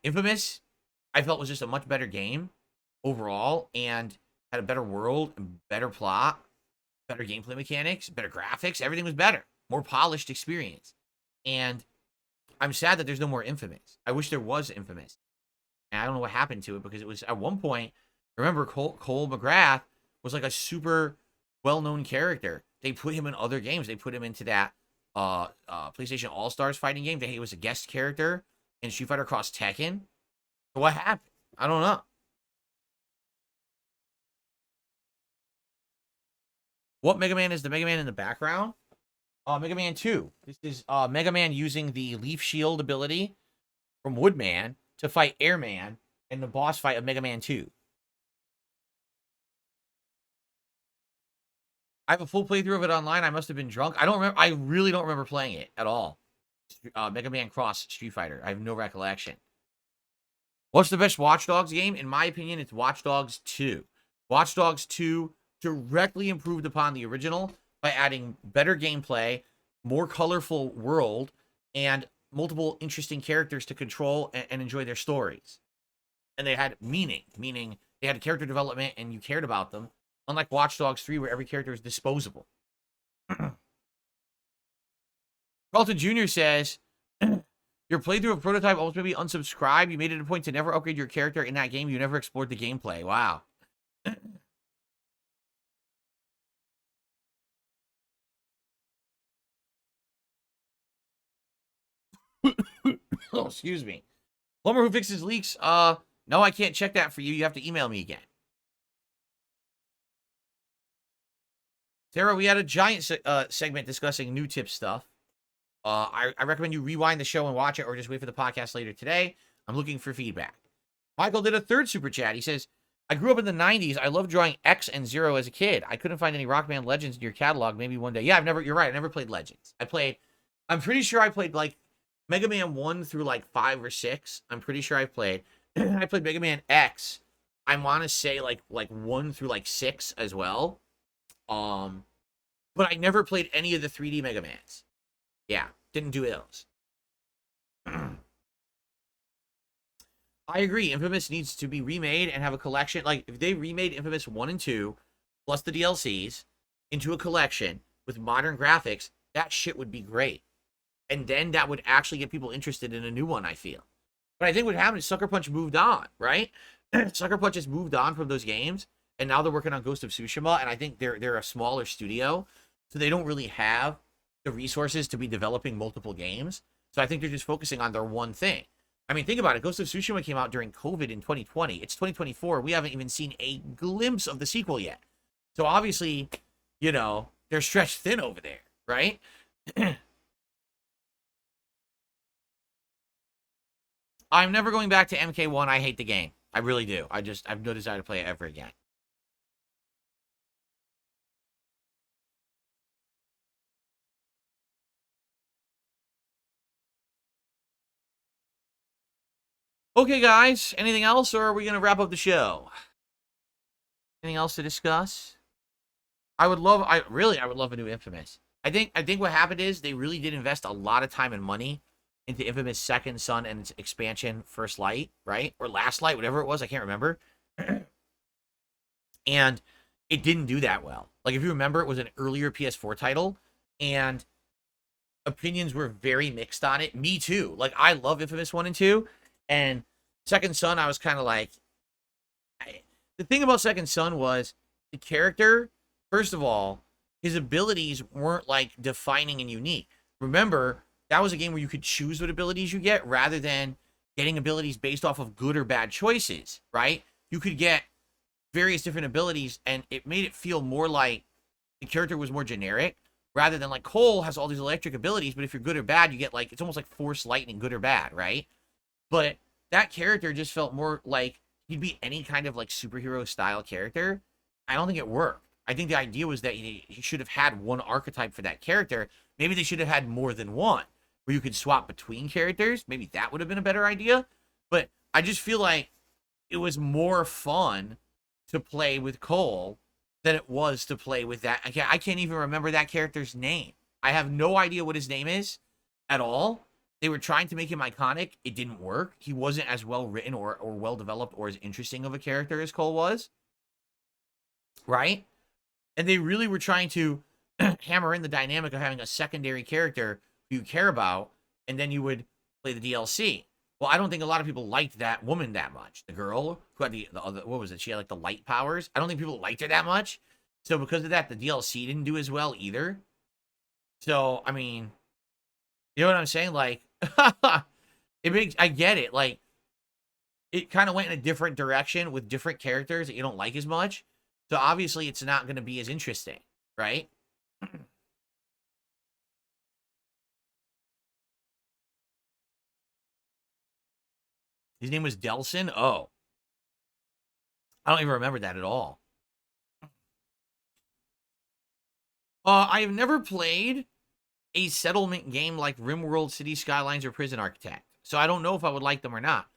Infamous, I felt was just a much better game overall and had a better world, and better plot, better gameplay mechanics, better graphics. Everything was better, more polished experience. And I'm sad that there's no more Infamous. I wish there was Infamous. And I don't know what happened to it, because it was at one point, remember Cole McGrath was like a super well-known character. They put him in other games. They put him into that PlayStation All-Stars fighting game. He was a guest character in Street Fighter Cross Tekken. So what happened? I don't know. What Mega Man is the Mega Man in the background? Mega Man 2. This is Mega Man using the Leaf Shield ability from Woodman to fight Airman in the boss fight of Mega Man 2. I have a full playthrough of it online. I must have been drunk. I don't remember. I really don't remember playing it at all. Mega Man Cross Street Fighter. I have no recollection. What's the best Watchdogs game? In my opinion, it's Watchdogs 2. Watchdogs 2 directly improved upon the original by adding better gameplay, more colorful world, and multiple interesting characters to control and enjoy their stories. And they had meaning they had character development and you cared about them, unlike Watch Dogs 3, where every character is disposable. Carlton Jr. says, your playthrough of Prototype almost made me unsubscribe. You made it a point to never upgrade your character in that game. You never explored the gameplay. Wow. Oh, excuse me. Plumber who fixes leaks. No, I can't check that for you. You have to email me again. Sarah, we had a giant segment discussing new tip stuff. I recommend you rewind the show and watch it, or just wait for the podcast later today. I'm looking for feedback. Michael did a third super chat. He says, I grew up in the 90s. I loved drawing X and Zero as a kid. I couldn't find any Rockman Legends in your catalog. Maybe one day. Yeah, you're right. I never played Legends. I'm pretty sure I played like Mega Man 1 through like 5 or 6. I'm pretty sure I played. I played Mega Man X. I want to say like 1 through like 6 as well. But I never played any of the 3D Mega Mans. Yeah, didn't do those. I agree. Infamous needs to be remade and have a collection. Like, if they remade Infamous 1 and 2, plus the DLCs, into a collection with modern graphics, that shit would be great. And then that would actually get people interested in a new one, I feel. But I think what happened is Sucker Punch moved on, right? Sucker Punch has moved on from those games, and now they're working on Ghost of Tsushima, and I think they're a smaller studio, so they don't really have the resources to be developing multiple games. So I think they're just focusing on their one thing. I mean, think about it. Ghost of Tsushima came out during COVID in 2020. It's 2024. We haven't even seen a glimpse of the sequel yet. So obviously, you know, they're stretched thin over there, right? I'm never going back to MK1. I hate the game. I really do. I've no desire to play it ever again. Okay, guys. Anything else, or are we going to wrap up the show? Anything else to discuss? I would love a new Infamous. I think what happened is they really did invest a lot of time and money into Infamous Second Son and its expansion First Light, right? Or Last Light, whatever it was, I can't remember. And it didn't do that well. Like, if you remember, it was an earlier PS4 title, and opinions were very mixed on it. Me too. Like, I love Infamous 1 and 2, and Second Son, I was kind of like... The thing about Second Son was the character, first of all, his abilities weren't, like, defining and unique. Remember, that was a game where you could choose what abilities you get rather than getting abilities based off of good or bad choices, right? You could get various different abilities, and it made it feel more like the character was more generic rather than like Cole has all these electric abilities, but if you're good or bad, you get like, it's almost like Force Lightning, good or bad, right? But that character just felt more like he'd be any kind of like superhero style character. I don't think it worked. I think the idea was that he should have had one archetype for that character. Maybe they should have had more than one, where you could swap between characters. Maybe that would have been a better idea. But I just feel like it was more fun to play with Cole than it was to play with that. I can't even remember that character's name. I have no idea what his name is at all. They were trying to make him iconic. It didn't work. He wasn't as well written or well developed or as interesting of a character as Cole was. Right? And they really were trying to hammer in the dynamic of having a secondary character who you care about, and then you would play the DLC. Well, I don't think a lot of people liked that woman that much. The girl who had the other, what was it? She had like the light powers. I don't think people liked her that much. So because of that, the DLC didn't do as well either. So, I mean, you know what I'm saying? Like, it makes, I get it. Like, it kind of went in a different direction with different characters that you don't like as much. So obviously it's not going to be as interesting, right? His name was Delson? Oh. I don't even remember that at all. I have never played a settlement game like RimWorld, City Skylines, or Prison Architect. So I don't know if I would like them or not.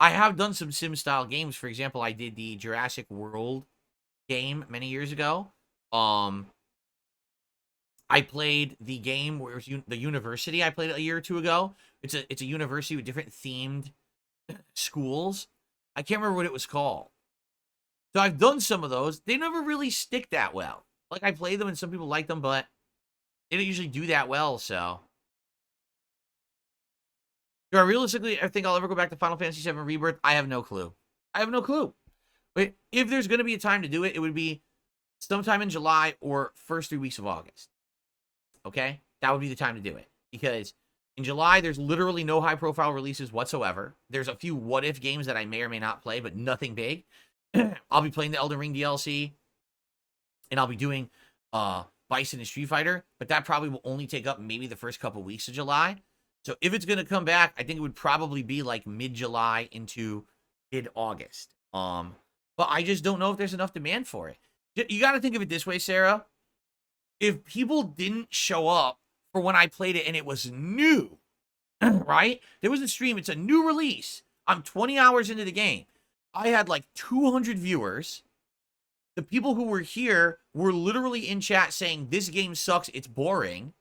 I have done some sim-style games. For example, I did the Jurassic World game many years ago. I played the game where it was the university I played a year or two ago. It's a university with different themed schools. I can't remember what it was called. So I've done some of those. They never really stick that well. Like, I play them and some people like them, but they don't usually do that well, so. Do I realistically, I think I'll ever go back to Final Fantasy VII Rebirth? I have no clue. I have no clue. But if there's going to be a time to do it, it would be sometime in July or first 3 weeks of August. Okay? That would be the time to do it. Because in July, there's literally no high-profile releases whatsoever. There's a few what-if games that I may or may not play, but nothing big. I'll be playing the Elden Ring DLC, and I'll be doing Bison and Street Fighter, but that probably will only take up maybe the first couple weeks of July. So if it's going to come back, I think it would probably be like mid-July into mid-August. But I just don't know if there's enough demand for it. You got to think of it this way, Sarah. If people didn't show up for when I played it and it was new, right? There was a stream. It's a new release. I'm 20 hours into the game. I had like 200 viewers. The people who were here were literally in chat saying, this game sucks, it's boring.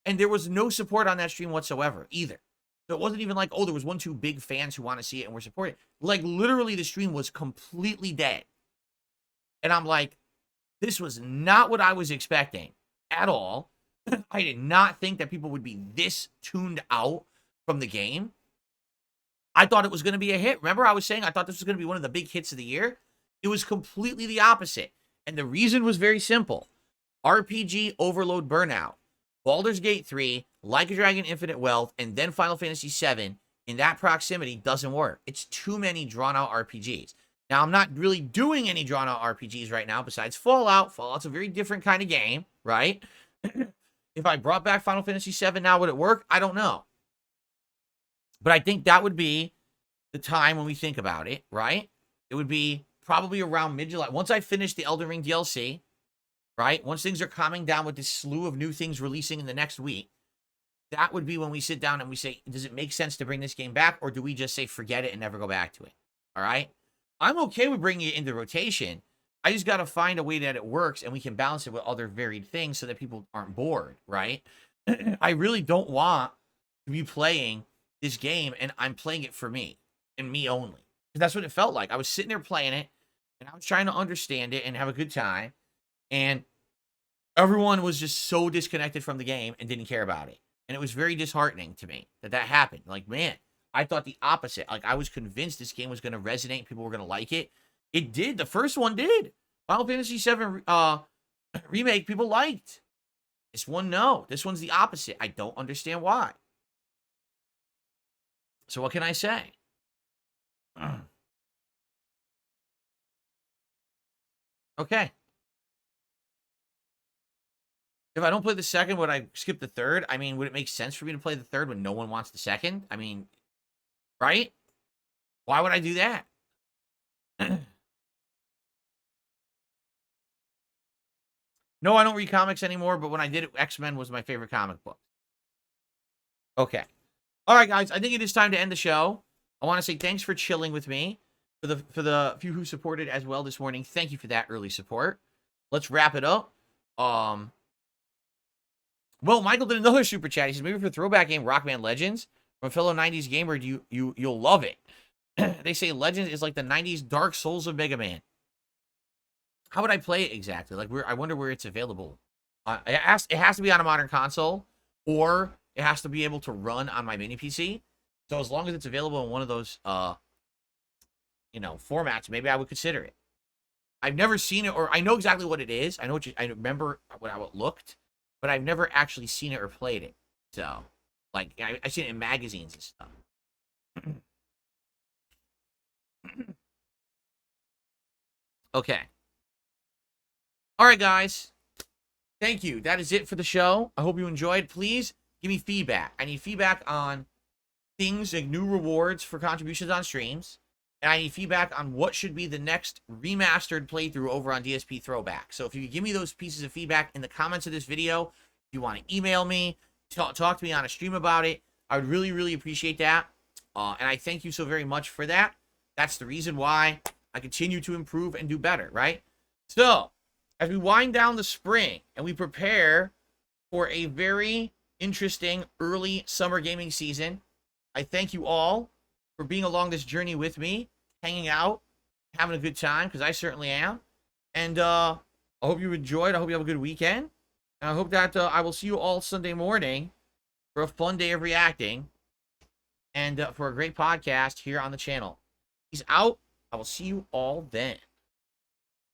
And there was no support on that stream whatsoever either. So it wasn't even like, oh, there was 1-2 big fans who want to see it and were supporting it. Like, literally, the stream was completely dead. And I'm like, this was not what I was expecting at all. I did not think that people would be this tuned out from the game. I thought it was going to be a hit. Remember, I was saying I thought this was going to be one of the big hits of the year? It was completely the opposite. And the reason was very simple. RPG overload burnout. Baldur's Gate 3, Like a Dragon Infinite Wealth, and then Final Fantasy VII in that proximity doesn't work. It's too many drawn-out RPGs. Now, I'm not really doing any drawn-out RPGs right now besides Fallout. Fallout's a very different kind of game, right? If I brought back Final Fantasy VII now, would it work? I don't know. But I think that would be the time when we think about it, right? It would be probably around mid-July. Once I finish the Elden Ring DLC, right? Once things are calming down with this slew of new things releasing in the next week, that would be when we sit down and we say, does it make sense to bring this game back? Or do we just say, forget it and never go back to it? All right? I'm okay with bringing it into rotation. I just got to find a way that it works and we can balance it with other varied things so that people aren't bored, right? I really don't want to be playing this game and I'm playing it for me and me only. Because that's what it felt like. I was sitting there playing it and I was trying to understand it and have a good time. And everyone was just so disconnected from the game and didn't care about it. And it was very disheartening to me that that happened. Like, man, I thought the opposite. Like, I was convinced this game was going to resonate. People were going to like it. It did. The first one did. Final Fantasy VII Remake, people liked. This one, no. This one's the opposite. I don't understand why. So what can I say? Okay. If I don't play the second, would I skip the third? I mean, would it make sense for me to play the third when no one wants the second? I mean, right? Why would I do that? No, I don't read comics anymore, but when I did it, X-Men was my favorite comic book. Okay. All right, guys, I think it is time to end the show. I want to say thanks for chilling with me. For the few who supported as well this morning, thank you for that early support. Let's wrap it up. Well, Michael did another super chat. He says, maybe for throwback game Rockman Legends from a fellow 90s gamer, you'll love it. They say Legends is like the 90s Dark Souls of Mega Man. How would I play it exactly? Like, I wonder where it's available. It has to be on a modern console, or it has to be able to run on my mini PC. So as long as it's available in one of those, formats, maybe I would consider it. I've never seen it, or I know exactly what it is. I remember how it looked, but I've never actually seen it or played it. So, like, I've seen it in magazines and stuff. Okay. All right, guys. Thank you. That is it for the show. I hope you enjoyed. Please give me feedback. I need feedback on things like new rewards for contributions on streams. And I need feedback on what should be the next remastered playthrough over on DSP Throwback. So if you could give me those pieces of feedback in the comments of this video, if you want to email me, talk to me on a stream about it, I would really, really appreciate that. And I thank you so very much for that. That's the reason why I continue to improve and do better, right? So, as we wind down the spring and we prepare for a very interesting early summer gaming season, I thank you all for being along this journey with me, hanging out, having a good time, because I certainly am. And I hope you enjoyed. I hope you have a good weekend. And I hope that I will see you all Sunday morning for a fun day of reacting and for a great podcast here on the channel. Peace out. I will see you all then.